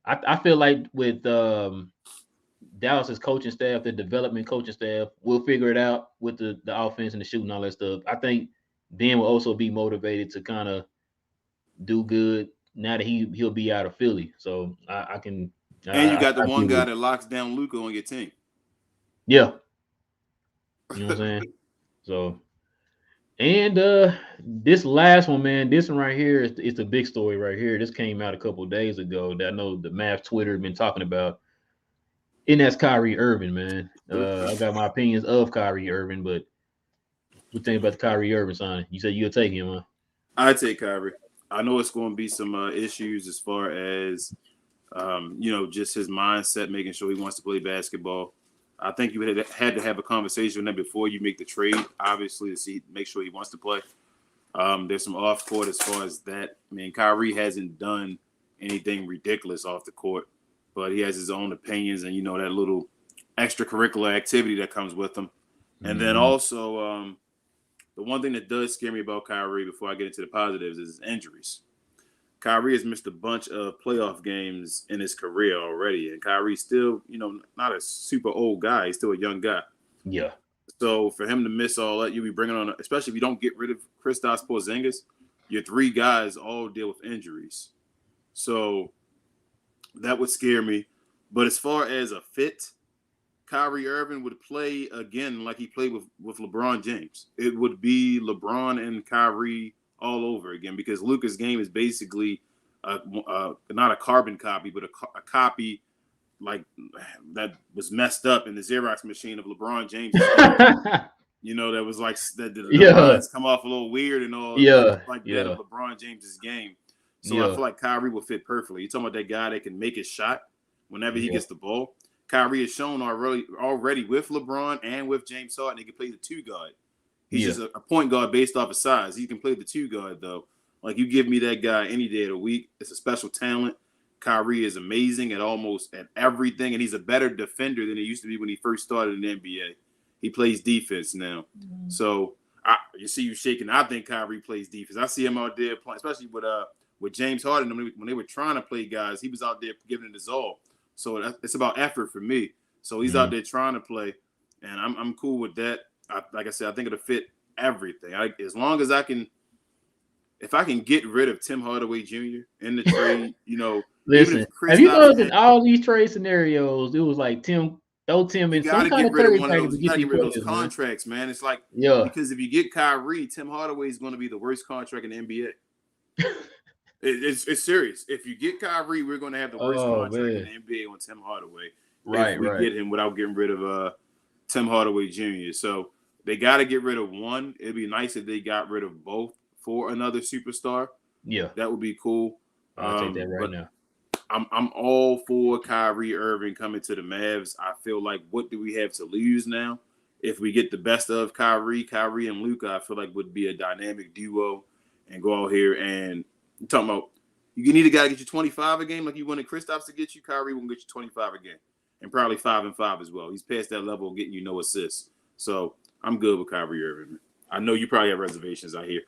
I feel like with Dallas's coaching staff, the development coaching staff, we'll figure it out with the offense and the shooting and all that stuff. I think Ben will also be motivated to kind of do good now that he'll be out of Philly. So I can. And you got the one guy that locks down Luka on your team. Yeah. You know what I'm saying? So, and this last one, man, this one right here is the big story right here. This came out a couple of days ago that I know the Mavs Twitter have been talking about. And that's Kyrie Irving, man. I got my opinions of Kyrie Irving, but what do you think about the Kyrie Irving signing? You said you'll take him, huh? I'd take Kyrie. I know it's going to be some issues as far as just his mindset, making sure he wants to play basketball. I think you had to have a conversation with him before you make the trade, obviously, to make sure he wants to play. There's some off court as far as that. I mean, Kyrie hasn't done anything ridiculous off the court, but he has his own opinions and, that little extracurricular activity that comes with him. Mm-hmm. And then also the one thing that does scare me about Kyrie before I get into the positives is his injuries. Kyrie has missed a bunch of playoff games in his career already. And Kyrie's still, not a super old guy. He's still a young guy. Yeah. So for him to miss all that, you'll be bringing on, especially if you don't get rid of Kristaps Porzingis, your 3 guys all deal with injuries. So that would scare me. But as far as a fit, Kyrie Irving would play again like he played with LeBron James. It would be LeBron and Kyrie all over again because Luka's game is basically not a carbon copy, but a copy like that was messed up in the Xerox machine of LeBron James. That was like that. The lines come off a little weird and all. Like that of LeBron James's game. So I feel like Kyrie will fit perfectly. You're talking about that guy that can make his shot whenever he gets the ball. Kyrie has shown already with LeBron and with James Harden, he can play the 2 guard. He's just a point guard based off of size. He can play the 2 guard, though. Like, you give me that guy any day of the week. It's a special talent. Kyrie is amazing at everything, and he's a better defender than he used to be when he first started in the NBA. He plays defense now. So you see you shaking. I think Kyrie plays defense. I see him out there playing, especially with James Harden. When they were trying to play guys, he was out there giving it his all. So it's about effort for me. So he's out there trying to play, and I'm cool with that. Like I said, I think it'll fit everything. As long as if I can get rid of Tim Hardaway Jr. in the trade, listen, have you noticed in all these trade scenarios, it was like Tim in some kind of trade package to get those contracts, man. It's like, because if you get Kyrie, Tim Hardaway is going to be the worst contract in the NBA. it's serious. If you get Kyrie, we're going to have the worst contract in the NBA on Tim Hardaway. If we get him without getting rid of Tim Hardaway Jr. So they got to get rid of one. It'd be nice if they got rid of both for another superstar. Yeah, that would be cool. I'll take that right now. I'm all for Kyrie Irving coming to the Mavs. I feel like, what do we have to lose now? If we get the best of Kyrie and Luka, I feel like would be a dynamic duo and go out here and you're talking about you need a guy to get you 25 a game like you wanted Kristaps to get you. Kyrie will get you 25 a game and probably 5 and 5 as well. He's past that level of getting you no assists. So I'm good with Kyrie Irving. I know you probably have reservations out here.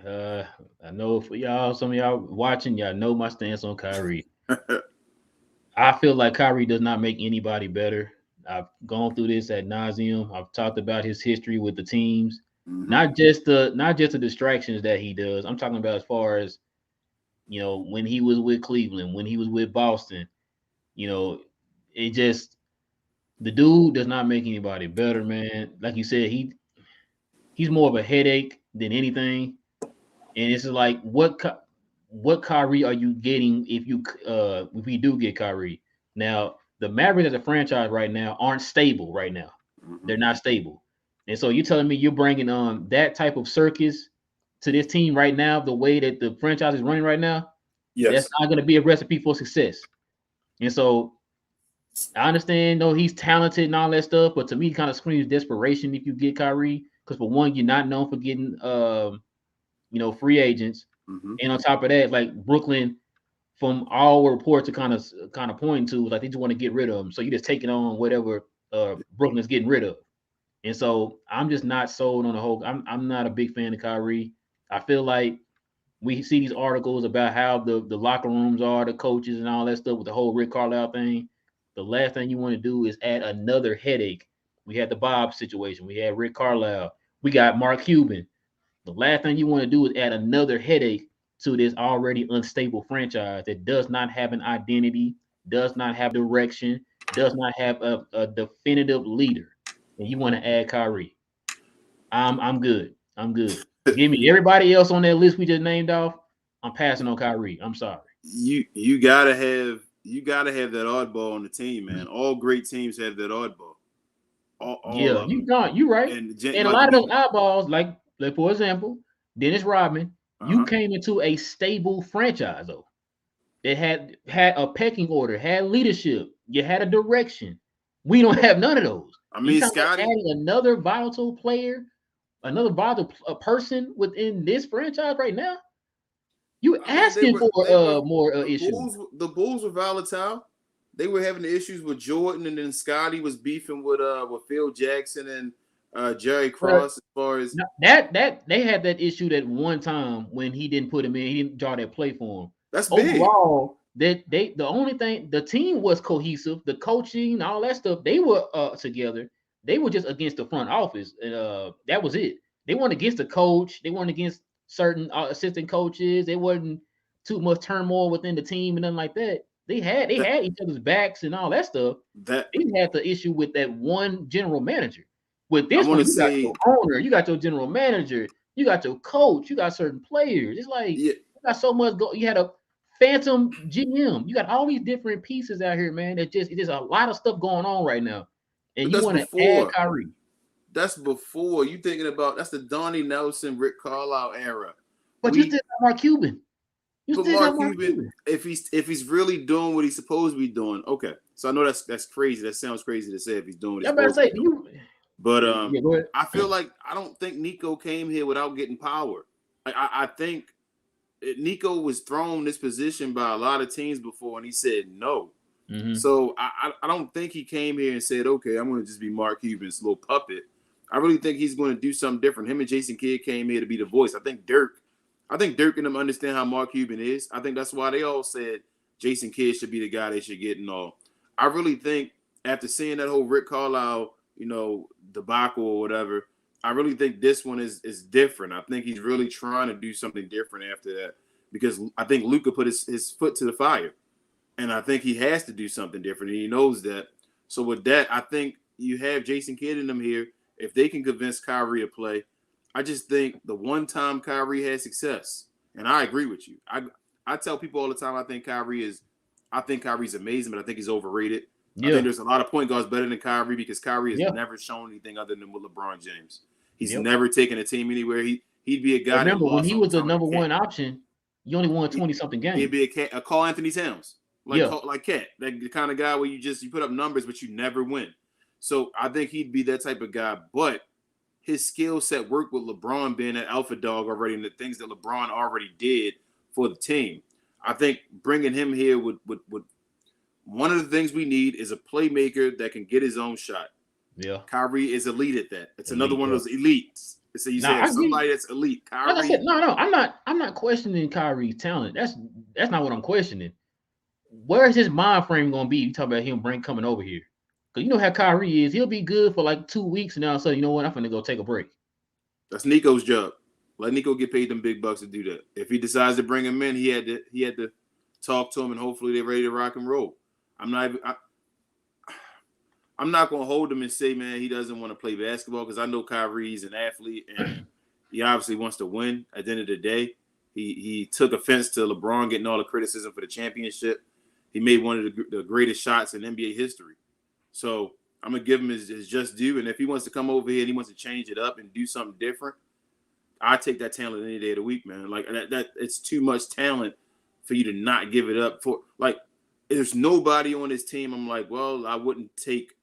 I know for y'all, some of y'all watching, y'all know my stance on Kyrie. I feel like Kyrie does not make anybody better. I've gone through this ad nauseum. I've talked about his history with the teams, not just the distractions that he does. I'm talking about as far as, when he was with Cleveland, when he was with Boston, it just, the dude does not make anybody better, man. Like you said, he's more of a headache than anything. And it's like, what Kyrie are you getting if we do get Kyrie? Now, the Mavericks as a franchise right now aren't stable right now. They're not stable. And so you're telling me you're bringing on that type of circus to this team right now, the way that the franchise is running right now? Yes. That's not going to be a recipe for success. And so I understand, he's talented and all that stuff, but to me, it kind of screams desperation if you get Kyrie. Because for one, you're not known for getting free agents. And on top of that, like Brooklyn, from all reports are kind of pointing to, like they just want to get rid of him. So you're just taking on whatever Brooklyn's getting rid of. And so I'm just not sold on the whole. I'm not a big fan of Kyrie. I feel like we see these articles about how the locker rooms are, the coaches and all that stuff with the whole Rick Carlisle thing. The last thing you want to do is add another headache. We had the Bob situation. We had Rick Carlisle. We got Mark Cuban. The last thing you want to do is add another headache to this already unstable franchise that does not have an identity, does not have direction, does not have a definitive leader. And you want to add Kyrie. I'm good. Give me everybody else on that list we just named off. I'm passing on Kyrie. I'm sorry. You gotta have that oddball on the team, man. All great teams have that oddball. You're right. And a lot of those eyeballs, like for example, Dennis Rodman, you came into a stable franchise though. That had a pecking order, had leadership, you had a direction. We don't have none of those. I mean, Scotty, adding another volatile player, another volatile person within this franchise right now. You asking for more issues. The Bulls were volatile. They were having the issues with Jordan, and then Scotty was beefing with Phil Jackson and Jerry Cross. As far as that they had that issue that one time when he didn't put him in, he didn't draw that play for him. That's big. Overall, the only thing, the team was cohesive, the coaching, all that stuff. They were together. They were just against the front office, and that was it. They weren't against the coach. They weren't against certain assistant coaches. They wasn't too much turmoil within the team and nothing like that. They had each other's backs and all that stuff. They had the issue with that one general manager. With this one, you got your owner, you got your general manager, you got your coach, you got certain players. It's like you got so much you had a phantom GM. You got all these different pieces out here, man. It's just a lot of stuff going on right now. And you want to add Kyrie. That's before you thinking about that's the Donnie Nelson, Rick Carlisle era. But you still got Mark Cuban. Mark Cuban, if he's really doing what he's supposed to be doing, okay. So I know that's crazy. That sounds crazy to say if he's doing it. But I feel like I don't think Nico came here without getting power. I think Nico was thrown this position by a lot of teams before, and he said no. Mm-hmm. So I don't think he came here and said, okay, I'm going to just be Mark Cuban's little puppet. I really think he's going to do something different. Him and Jason Kidd came here to be the voice. I think Dirk and them understand how Mark Cuban is. I think that's why they all said Jason Kidd should be the guy they should get and all. I really think after seeing that whole Rick Carlisle, debacle or whatever, I really think this one is different. I think he's really trying to do something different after that because I think Luka put his foot to the fire. And I think he has to do something different, and he knows that. So with that, I think you have Jason Kidd in them here. If they can convince Kyrie to play, I just think the one time Kyrie had success, and I agree with you. I tell people all the time I think Kyrie's amazing, but I think he's overrated. Yeah. I think there's a lot of point guards better than Kyrie because Kyrie has never shown anything other than with LeBron James. He's never taken a team anywhere. He'd be a guy. Remember when he was the number one option, you only won 20-something games. He'd be a Carl Anthony Towns. Like Cat, the kind of guy where you put up numbers, but you never win. So I think he'd be that type of guy. But his skill set worked with LeBron being an alpha dog already and the things that LeBron already did for the team. I think bringing him here would one of the things we need is a playmaker that can get his own shot. Yeah, Kyrie is elite at that. It's another one of those elites. So you say somebody that's elite. Kyrie. Like I said, I'm not questioning Kyrie's talent. That's not what I'm questioning. Where is his mind frame going to be? You talk about him coming over here. Because you know how Kyrie is. He'll be good for like 2 weeks, and now so you know what? I'm going to go take a break. That's Nico's job. Let Nico get paid them big bucks to do that. If he decides to bring him in, he had to talk to him, and hopefully they're ready to rock and roll. I'm not going to hold him and say, man, he doesn't want to play basketball because I know Kyrie's an athlete, and he obviously wants to win at the end of the day. He took offense to LeBron getting all the criticism for the championship. He made one of the greatest shots in NBA history. So I'm going to give him his just due. And if he wants to come over here and he wants to change it up and do something different, I take that talent any day of the week, man. Like that it's too much talent for you to not give it up for. Like, there's nobody on this team. I'm like, well, I wouldn't take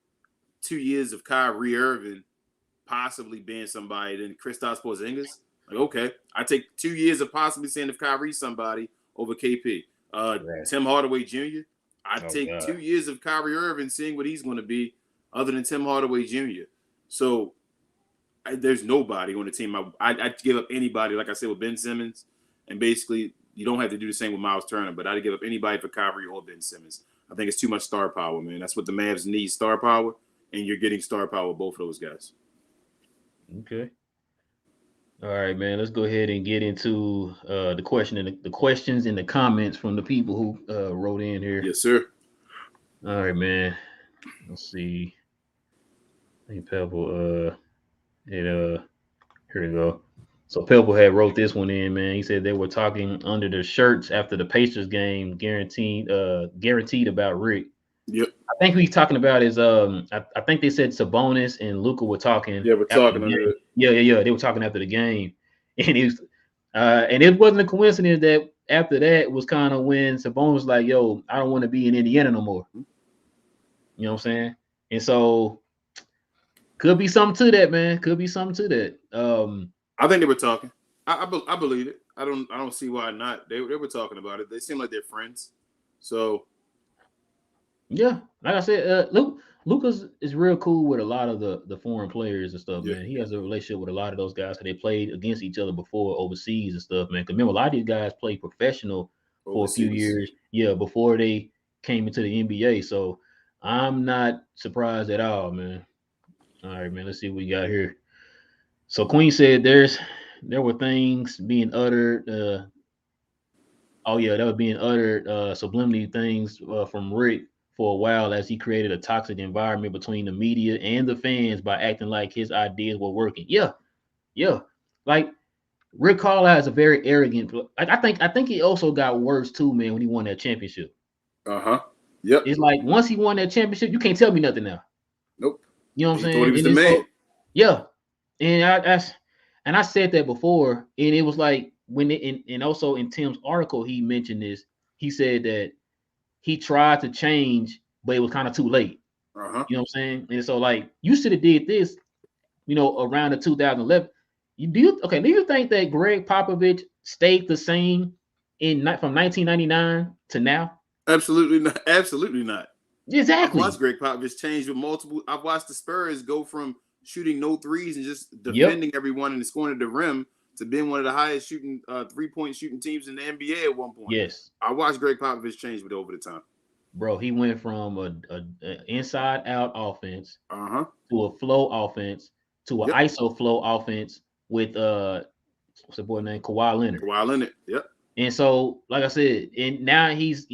2 years of Kyrie Irving possibly being somebody than Kristaps Porzingis. Like, okay, I take 2 years of possibly saying if Kyrie's somebody over KP. Tim Hardaway Jr. I take 2 years of Kyrie Irving seeing what he's going to be other than Tim Hardaway Jr. So there's nobody on the team. I'd give up anybody, like I said, with Ben Simmons. And basically, you don't have to do the same with Miles Turner, but I'd give up anybody for Kyrie or Ben Simmons. I think it's too much star power, man. That's what the Mavs need, star power. And you're getting star power with both of those guys. Okay. All right, man. Let's go ahead and get into the questions and the comments from the people who wrote in here. Yes, sir. All right, man. Let's see. I think Pebble. Here we go. So Pebble had wrote this one in, man. He said they were talking under their shirts after the Pacers game, guaranteed about Rick. Yep. I think who he's talking about is I think they said Sabonis and Luka were talking. Yeah, we're talking under it. Yeah. They were talking after the game, and it wasn't a coincidence that after that was kind of when Sabonis was like, "Yo, I don't want to be in Indiana no more." You know what I'm saying? And so could be something to that, man. Could be something to that. I think they were talking. I believe it. I don't see why not. They were talking about it. They seem like they're friends. So. Yeah, like I said, Lucas is real cool with a lot of the foreign players and stuff, man. He has a relationship with a lot of those guys because they played against each other before overseas and stuff, man. Because remember, a lot of these guys played professional for a few years, before they came into the NBA. So I'm not surprised at all, man. All right, man. Let's see what we got here. So Queen said there were things being uttered. That was being uttered subliminally things from Rick for a while as he created a toxic environment between the media and the fans by acting like his ideas were working. Yeah. Like Rick Carlisle is a very arrogant. I think he also got worse too, man, when he won that championship. Yep. It's like once he won that championship, you can't tell me nothing now. Nope. You know what I'm saying? Thought he was the man. So, yeah. And I said that before, and it was like and also in Tim's article, he mentioned this. He said that he tried to change, but it was kind of too late. You know what I'm saying? And so, like, you should have did this, around the 2011. Do you think that Greg Popovich stayed the same from 1999 to now? Absolutely not. Absolutely not. Exactly. I've watched Greg Popovich change with multiple. I've watched the Spurs go from shooting no threes and just defending everyone and scoring at the rim to being one of the highest shooting 3-point shooting teams in the NBA at one point. Yes. I watched Greg Popovich change with over the time. Bro, he went from a inside out offense to a flow offense to an ISO flow offense with what's the boy name? Kawhi Leonard. Yep. And so, like I said, and now he's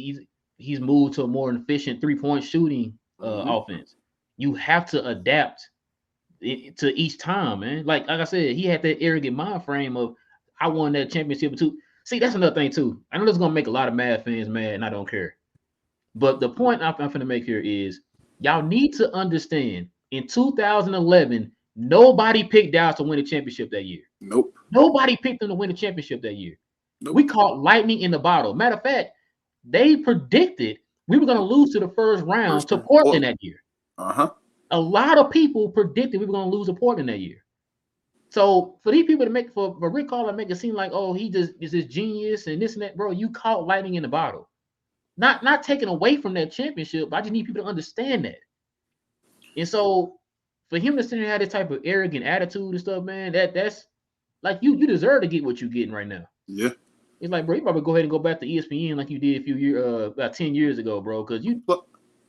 moved to a more efficient 3-point shooting offense. You have to adapt to each time, man. Like I said, he had that arrogant mind frame of I won that championship too. See, that's another thing too. I know this is gonna make a lot of Mad fans mad, and I don't care. But the point I'm going to make here is y'all need to understand in 2011, nobody picked Dallas to win a championship that year. Nope. Nobody picked them to win a championship that year. Nope. We caught lightning in the bottle. Matter of fact, they predicted we were going to lose to the first round to Portland that year. A lot of people predicted we were going to lose to Portland that year. So for these people to make for Rick Carlisle to make it seem like, oh, he just is this genius and this and that, bro, you caught lightning in the bottle. Not taken away from that championship, but I just need people to understand that. And so for him to sit there and have this type of arrogant attitude and stuff, man, that's like you deserve to get what you're getting right now. Yeah. It's like, bro, you probably go ahead and go back to ESPN like you did a few years about 10 years ago, bro. Because But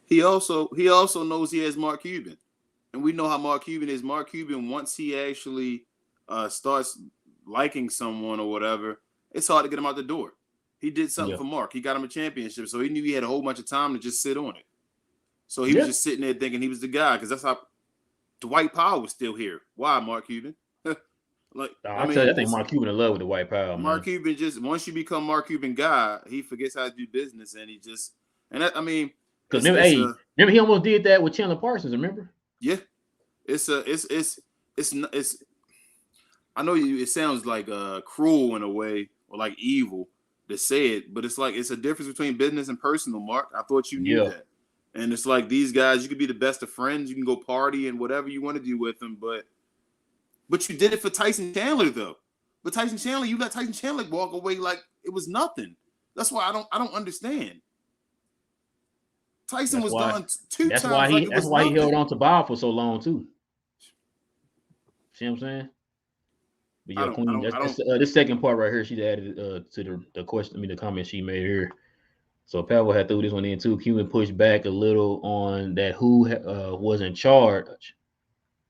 he also knows he has Mark Cuban. And we know how Mark Cuban is. Mark Cuban, once he actually starts liking someone or whatever, it's hard to get him out the door. He did something for Mark. He got him a championship, so he knew he had a whole bunch of time to just sit on it. So he was just sitting there thinking he was the guy, because that's how Dwight Powell was still here. Why, Mark Cuban? I think Mark Cuban in love with Dwight Powell. Mark Cuban just once you become Mark Cuban guy, he forgets how to do business, and because remember he almost did that with Chandler Parsons. Remember? Yeah, it's. I know it sounds like cruel in a way or like evil to say it, but it's like it's a difference between business and personal, Mark. I thought you knew that. And it's like these guys, you could be the best of friends, you can go party and whatever you want to do with them, but you did it for Tyson Chandler though. But Tyson Chandler, you let Tyson Chandler walk away like it was nothing. That's why I don't understand. Tyson was done 2 times. That's why he held on to Bob for so long too. See what I'm saying? But yeah, Queen, this second part right here, she added to the question, the comment she made here. So Pavel had threw this one in too. Cuban pushed back a little on that who was in charge.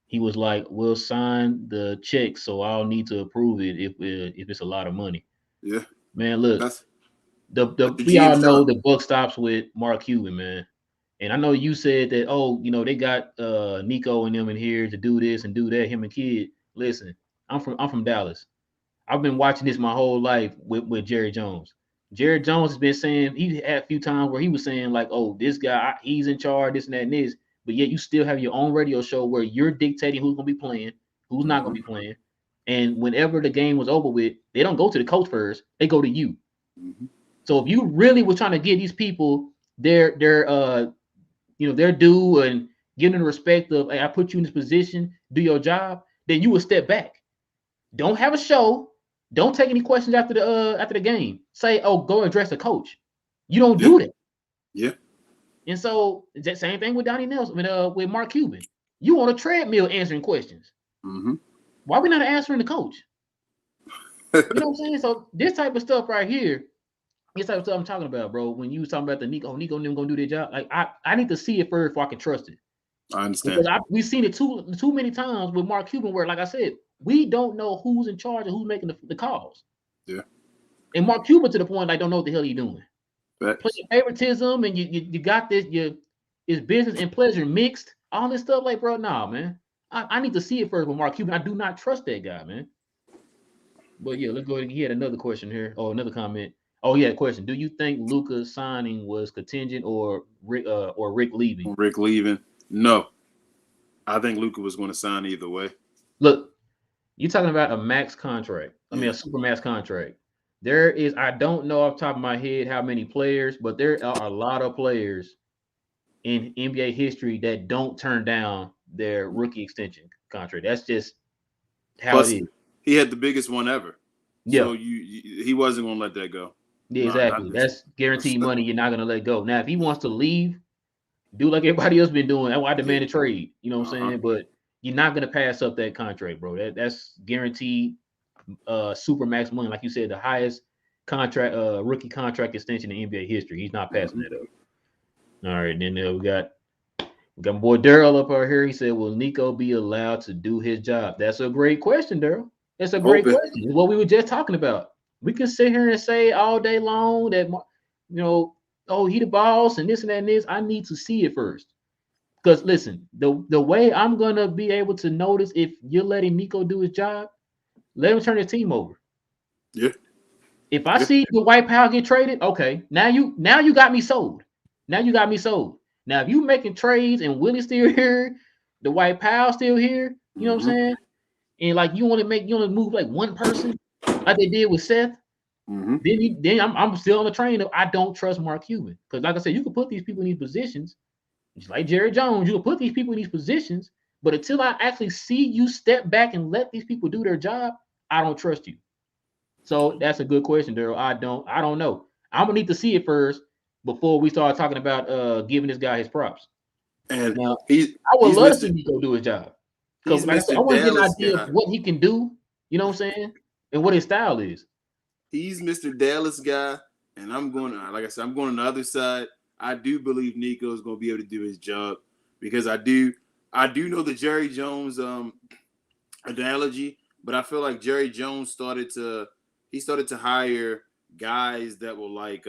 He was like, "We'll sign the check, so I'll need to approve it if it's a lot of money." Yeah, man. Look, we all know the buck stops with Mark Cuban, man. And I know you said that, they got Nico and them in here to do this and do that. Him and Kid. Listen, I'm from Dallas. I've been watching this my whole life with Jerry Jones. Jerry Jones has been saying, he had a few times where he was saying like, oh, this guy, he's in charge, this and that and this. But yet you still have your own radio show where you're dictating who's going to be playing, who's not going to be playing. And whenever the game was over with, they don't go to the coach first. They go to you. Mm-hmm. So if you really were trying to give these people their due and give them the respect of, hey, I put you in this position, do your job, then you would step back. Don't have a show. Don't take any questions after the game. Say, oh, go address the coach. You don't do that. Yeah. And so that same thing with Donnie Nelson, with Mark Cuban. You on a treadmill answering questions. Mm-hmm. Why are we not answering the coach? You know what I'm saying? So this type of stuff right here, this type of stuff I'm talking about, bro. When you was talking about the Nico and them gonna do their job, like I need to see it first before I can trust it. I understand. Because we've seen it too many times with Mark Cuban, where, like I said, we don't know who's in charge and who's making the calls. Yeah. And Mark Cuban to the point, like, don't know what the hell he's doing. Facts. Playing favoritism and you got this, is business and pleasure mixed, all this stuff. Like, bro, nah, man. I need to see it first with Mark Cuban. I do not trust that guy, man. But yeah, let's go ahead. He had another question here. Oh, another comment. Oh, yeah, question. Do you think Luka's signing was contingent or Rick leaving? Rick leaving? No. I think Luka was going to sign either way. Look, you're talking about a max contract. A super max contract. There is, I don't know off the top of my head how many players, but there are a lot of players in NBA history that don't turn down their rookie extension contract. That's just how it is. He had the biggest one ever. Yeah. So he wasn't going to let that go. Yeah, exactly. That's guaranteed money you're not going to let go. Now, if he wants to leave Do like everybody else been doing. I demand a trade. You know what I'm saying? But you're not gonna pass up that contract, bro. That's guaranteed super max money. Like you said, the highest contract rookie contract extension in NBA history. He's not passing that up. All right, then we got my boy Daryl up out here. He said, "Will Nico be allowed to do his job?" That's a great question, Daryl. That's a great question. It's what we were just talking about. We can sit here and say all day long that, oh, he the boss and this and that and this. I need to see it first. Because listen, the way I'm gonna be able to notice if you're letting Nico do his job, let him turn his team over. Yeah. If I see the Dwight Powell get traded, okay, now you got me sold. Now you got me sold. Now if you making trades and Willie's still here, the Dwight Powell still here, you know what I'm saying? And like you want to move like one person, like they did with Seth. Then I'm still on the train of I don't trust Mark Cuban. Because like I said, you can put these people in these positions, just like Jerry Jones, you can put these people in these positions, but until I actually see you step back and let these people do their job, I don't trust you. So that's a good question, Daryl. I don't know. I'm gonna need to see it first before we start talking about giving this guy his props. And now, I would love to see Nico do his job. Because like I want to get an idea of what he can do, you know what I'm saying? And what his style is. He's Mr. Dallas guy, and I'm going on the other side. I do believe Nico is going to be able to do his job because I do know the Jerry Jones analogy, but I feel like Jerry Jones started to hire guys that were like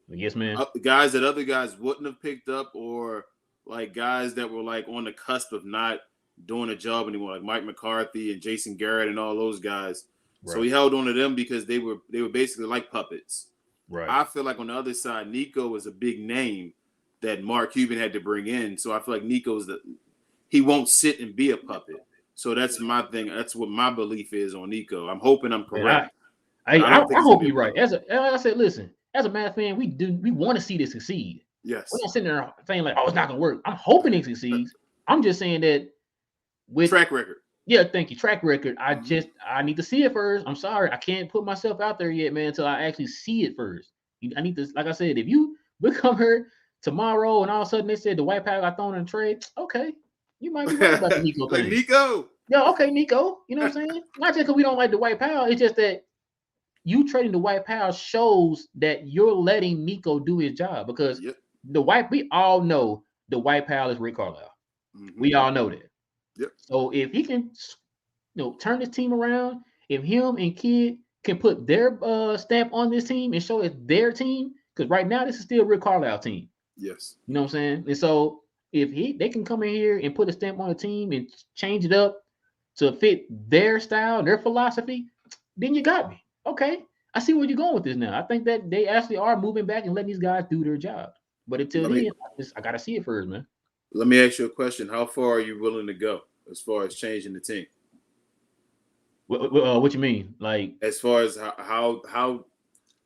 yes, man, guys that other guys wouldn't have picked up, or like guys that were like on the cusp of not doing a job anymore, like Mike McCarthy and Jason Garrett and all those guys. Right. So he held on to them because they were basically like puppets. Right. I feel like on the other side, Nico was a big name that Mark Cuban had to bring in. So I feel like he won't sit and be a puppet. So that's my thing. That's what my belief is on Nico. I'm hoping I'm correct. I hope you're right. Like I said, listen, as a Mavs fan, we want to see this succeed. Yes. We're not sitting there saying like, oh, it's not gonna work. I'm hoping it succeeds. I'm just saying that with track record. Yeah, thank you. Track record. I need to see it first. I'm sorry. I can't put myself out there yet, man, until I actually see it first. I need to, like I said, if you become here tomorrow and all of a sudden they said the Dwight Powell got thrown in trade, okay. You might be right about the Nico thing. Like Nico. Yeah, okay, Nico. You know what I'm saying? Not just because we don't like the Dwight Powell. It's just that you trading the Dwight Powell shows that you're letting Nico do his job because we all know the Dwight Powell is Rick Carlisle. We all know that. Yep. So if he can, turn his team around, if him and Kid can put their stamp on this team and show it's their team, because right now this is still Rick Carlisle team. Yes. You know what I'm saying? And so if they can come in here and put a stamp on the team and change it up to fit their style, their philosophy, then you got me. Okay. I see where you're going with this now. I think that they actually are moving back and letting these guys do their job. But until then, I got to see it first, man. Let me ask you a question. How far are you willing to go as far as changing the team? What you mean? Like as far as how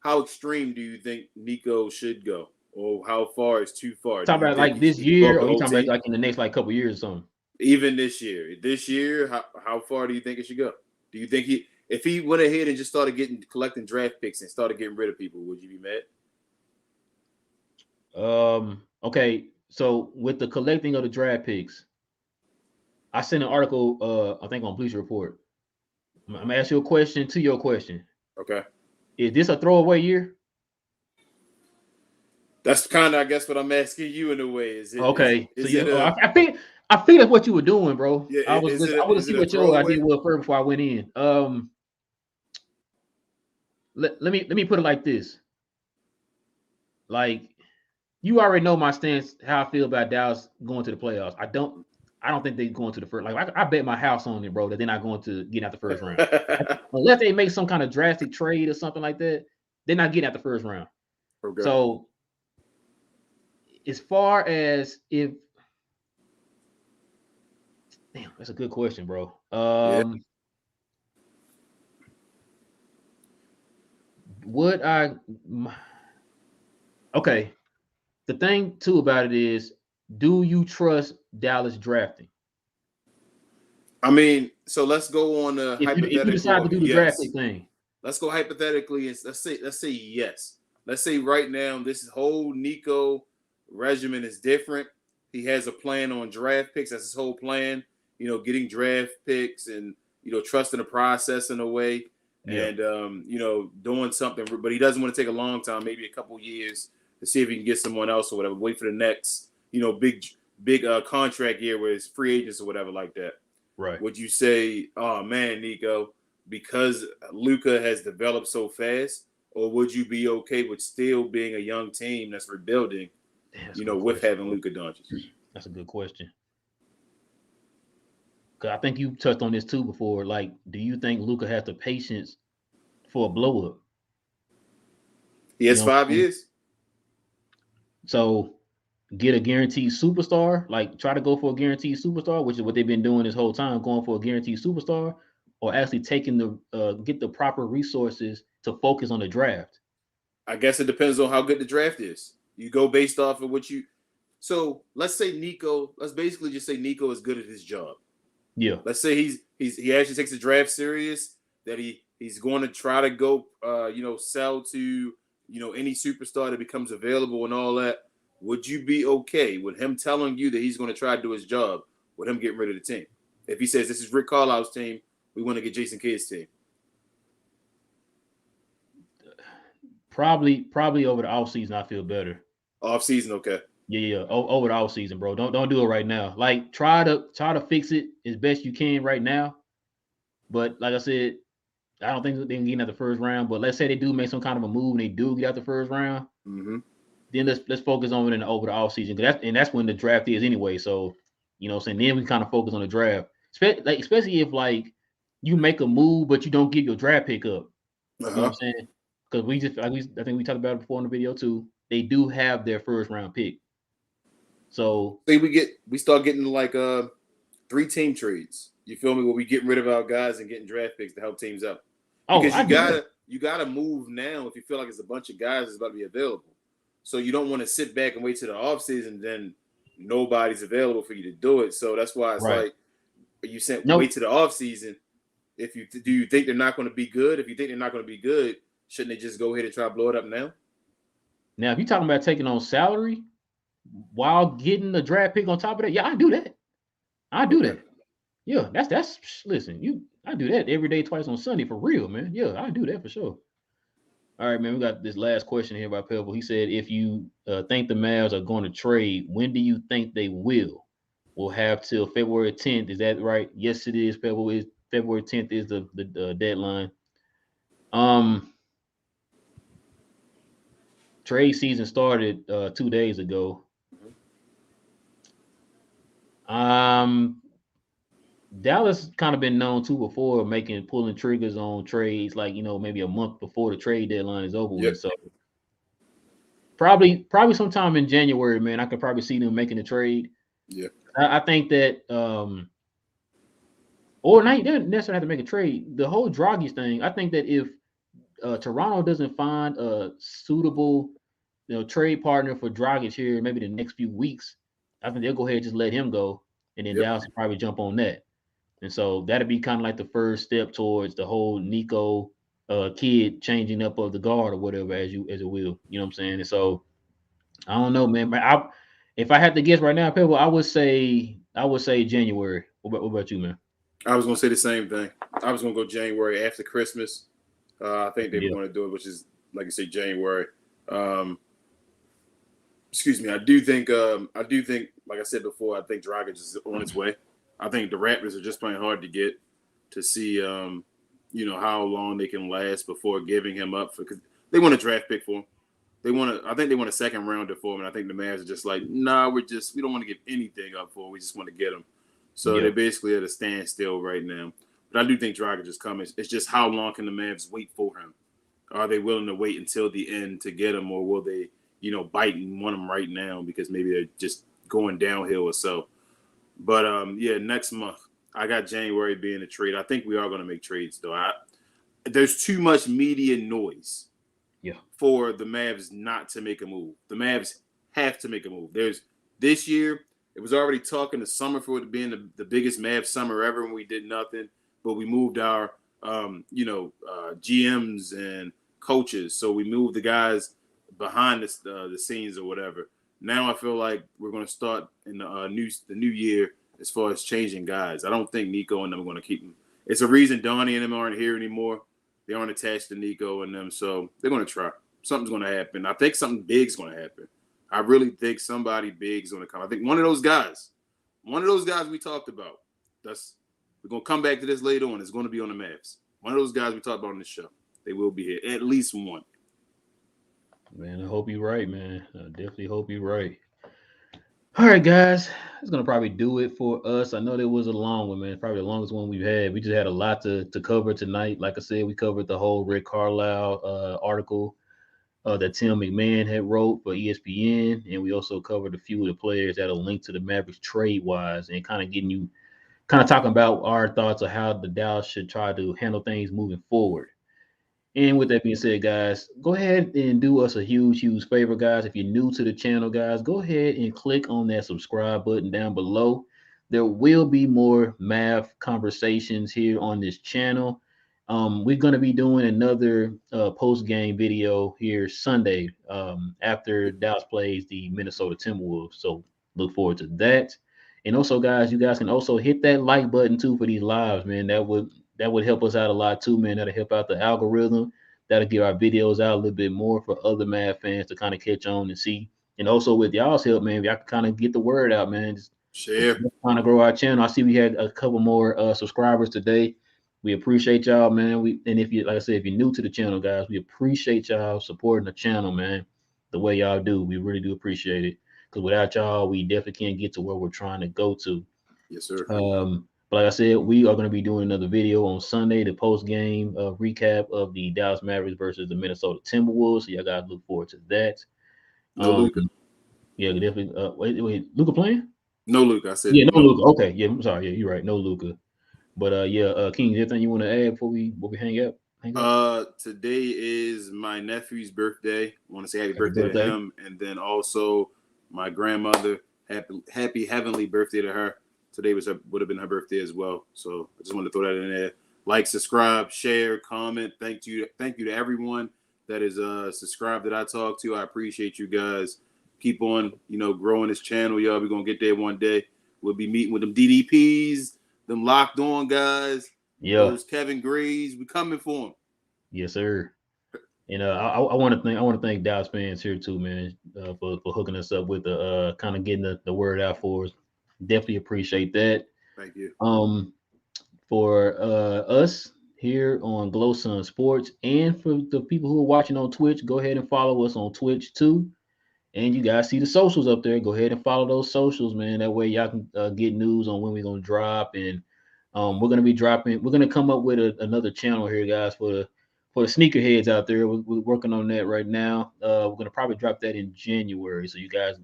extreme do you think Nico should go, or how far is too far? Talking about like this year, or you talking about like in the next like couple years or something? Even this year. This year, how far do you think it should go? Do you think if he went ahead and just started collecting draft picks and started getting rid of people, would you be mad? Okay. So with the collecting of the draft picks, I sent an article, I think on Bleacher Report. I'm gonna ask you a question to your question. Okay. Is this a throwaway year? That's kind of, I guess, what I'm asking you in a way. Is it okay? I think that's what you were doing, bro. Yeah, I was to see what your idea was first before I went in. Let me put it like this. Like, you already know my stance, how I feel about Dallas going to the playoffs. I don't think they're going to the first. Like, I bet my house on it, bro, that they're not going to get out the first round. Unless they make some kind of drastic trade or something like that, they're not getting out the first round. Okay. So, as far as if, damn, that's a good question, bro. Would I? Okay. The thing too about it is, do you trust Dallas drafting? I mean, so let's go on a hypothetical. If you decide to do the drafting thing, let's go hypothetically and let's say yes. Let's say right now this whole Nico regimen is different. He has a plan on draft picks. That's his whole plan. Getting draft picks and trusting the process in a way, and doing something. But he doesn't want to take a long time, maybe a couple years, to see if he can get someone else or whatever. Wait for the next big contract year where it's free agents or whatever like that. Right. Would you say, oh man, Nico, because Luka has developed so fast, or would you be okay with still being a young team that's rebuilding, with having Luka Doncic? That's a good question. Because I think you touched on this too before. Like, do you think Luka has the patience for a blow up? He has 5 years. So get a guaranteed superstar, like try to go for a guaranteed superstar, which is what they've been doing this whole time, going for a guaranteed superstar, or actually taking get the proper resources to focus on the draft. I guess it depends on how good the draft is. You go based off of what you. So let's say Nico. Let's basically just say Nico is good at his job. Yeah. Let's say he actually takes the draft serious. That he's going to try to go sell to any superstar that becomes available and all that. Would you be okay with him telling you that he's going to try to do his job, with him getting rid of the team? If he says this is Rick Carlisle's team, we want to get Jason Kidd's team. Probably over the offseason, I feel better. Offseason, okay. Yeah. Over the offseason, bro. Don't do it right now. Like try to fix it as best you can right now. But like I said, I don't think they can get out the first round. But let's say they do make some kind of a move and they do get out the first round. Mm-hmm. Then let's focus on it over the offseason. That's when the draft is anyway. So, then we kind of focus on the draft. Especially if like you make a move but you don't give your draft pick up. You know what I'm saying? Because I think we talked about it before in the video too. They do have their first round pick. So say we start getting like 3-team trades. You feel me? Where we getting rid of our guys and getting draft picks to help teams out. Because you gotta move now if you feel like it's a bunch of guys that's about to be available. So you don't want to sit back and wait till the offseason, then nobody's available for you to do it. So that's why it's like you said wait till the offseason. Do you think they're not going to be good? If you think they're not going to be good, shouldn't they just go ahead and try to blow it up now? Now, if you're talking about taking on salary while getting the draft pick on top of that, yeah, I do that. I do that. Yeah, that's listen, I do that every day, twice on Sunday for real, man. Yeah, I do that for sure. All right, man, we got this last question here by Pebble. He said, if you think the Mavs are going to trade, when do you think they will? We'll have till February 10th. Is that right? Yes, it is. February 10th is the deadline. Trade season started 2 days ago. Dallas kind of been known too before pulling triggers on trades, like maybe a month before the trade deadline is over with. So probably sometime in January, man. I could probably see them making the trade. Yeah, I think that or not, they don't necessarily have to make a trade. The whole Dragic thing. I think that if Toronto doesn't find a suitable trade partner for Dragic here, maybe the next few weeks, I think they'll go ahead and just let him go, and then Dallas will probably jump on that. And so that'd be kind of like the first step towards the whole Nico Kid changing up of the guard or whatever, as it will. You know what I'm saying? And so I don't know, man. But if I had to guess right now, people, I would say January. What about you, man? I was gonna say the same thing. I was gonna go January after Christmas. I think they were going to do it, which is like you say, January. Excuse me. I do think, like I said before, I think Dragic is on its way. I think the Raptors are just playing hard to get to see, how long they can last before giving him up because they want a draft pick for him. I think they want a second rounder for him, and I think the Mavs are just like, nah, we don't want to give anything up for him. We just want to get him. So they're basically at a standstill right now. But I do think Dragic is coming. It's just how long can the Mavs wait for him? Are they willing to wait until the end to get him, or will they, bite and want him right now because maybe they're just going downhill or so? But next month I got January being a trade. I think we are going to make trades though. There's too much media noise for the Mavs not to make a move. The Mavs have to make a move. This year. It was already talking the summer for it being the biggest Mavs summer ever, and we did nothing. But we moved our, GMs and coaches. So we moved the guys behind the scenes or whatever. Now I feel like we're going to start in the new year as far as changing guys. I don't think Nico and them are going to keep him. It's a reason Donnie and them aren't here anymore. They aren't attached to Nico and them, so they're going to try. Something's going to happen. I think something big's going to happen. I really think somebody big's going to come. I think one of those guys we talked about. We're going to come back to this later on. It's going to be on the Mavs. One of those guys we talked about on this show. They will be here. At least one. Man, I hope you're right, man. I definitely hope you're right. All right, guys. It's gonna probably do it for us. I know there was a long one, man. Probably the longest one we've had. We just had a lot to cover tonight. Like I said, we covered the whole Rick Carlisle article that Tim McMahon had wrote for ESPN, and we also covered a few of the players that are linked to the Mavericks trade wise, and kind of talking about our thoughts of how the Dallas should try to handle things moving forward. And with that being said, guys, go ahead and do us a huge, huge favor, guys. If you're new to the channel, guys, go ahead and click on that subscribe button down below. There will be more math conversations here on this channel. We're going to be doing another post-game video here Sunday after Dallas plays the Minnesota Timberwolves. So look forward to that. And also, guys, you guys can also hit that like button too for these lives, man. That would help us out a lot too, man. That'll help out the algorithm. That'll get our videos out a little bit more for other Mad fans to kind of catch on and see. And also with y'all's help, man, y'all can kind of get the word out, man. Just share. Trying to grow our channel. I see we had a couple more subscribers today. We appreciate y'all, man. And if you, like I said, if you're new to the channel, guys, we appreciate y'all supporting the channel, man. The way y'all do, we really do appreciate it. Because without y'all, we definitely can't get to where we're trying to go to. Yes, sir. But like I said, we are going to be doing another video on Sunday, the post-game recap of the Dallas Mavericks versus the Minnesota Timberwolves. So y'all got to look forward to that. No Luka. Yeah, definitely. Wait, Luka playing? No Luka. I said yeah, no Luka. Okay, yeah, I'm sorry. Yeah, you're right. No Luka. But King, is there anything you want to add before we hang up? Today is my nephew's birthday. I want to say happy birthday to him, and then also my grandmother. Happy heavenly birthday to her. Today would have been her birthday as well. So I just wanted to throw that in there. Like, subscribe, share, comment. Thank you to everyone that is subscribed that I talk to. I appreciate you guys. Keep on, growing this channel, y'all. We're gonna get there one day. We'll be meeting with them DDPs, them locked on guys. Yeah. Those Kevin Grays. We coming for them. Yes, sir. And I want to thank Dallas fans here too, man, for hooking us up with the kind of getting the word out for us. Definitely appreciate that. Thank you. For us here on Glow Sun Sports, and for the people who are watching on Twitch, go ahead and follow us on Twitch too. And you guys see the socials up there. Go ahead and follow those socials, man. That way y'all can get news on when we're gonna drop. And we're gonna be dropping. We're gonna come up with another channel here, guys, for the sneakerheads out there. We're working on that right now. We're gonna probably drop that in January, so you guys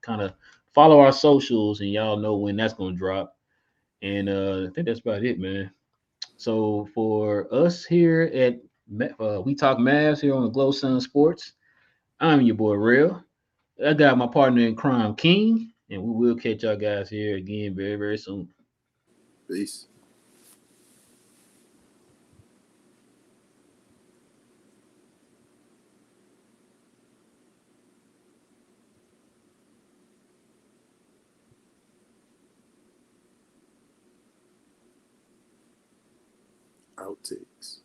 kind of follow our socials, and y'all know when that's gonna drop. And I think that's about it, man. So for us here at We Talk Mavs here on the Glow Sun Sports, I'm your boy Real. I got my partner in crime, King, and we will catch y'all guys here again very, very soon. Peace. Outtakes.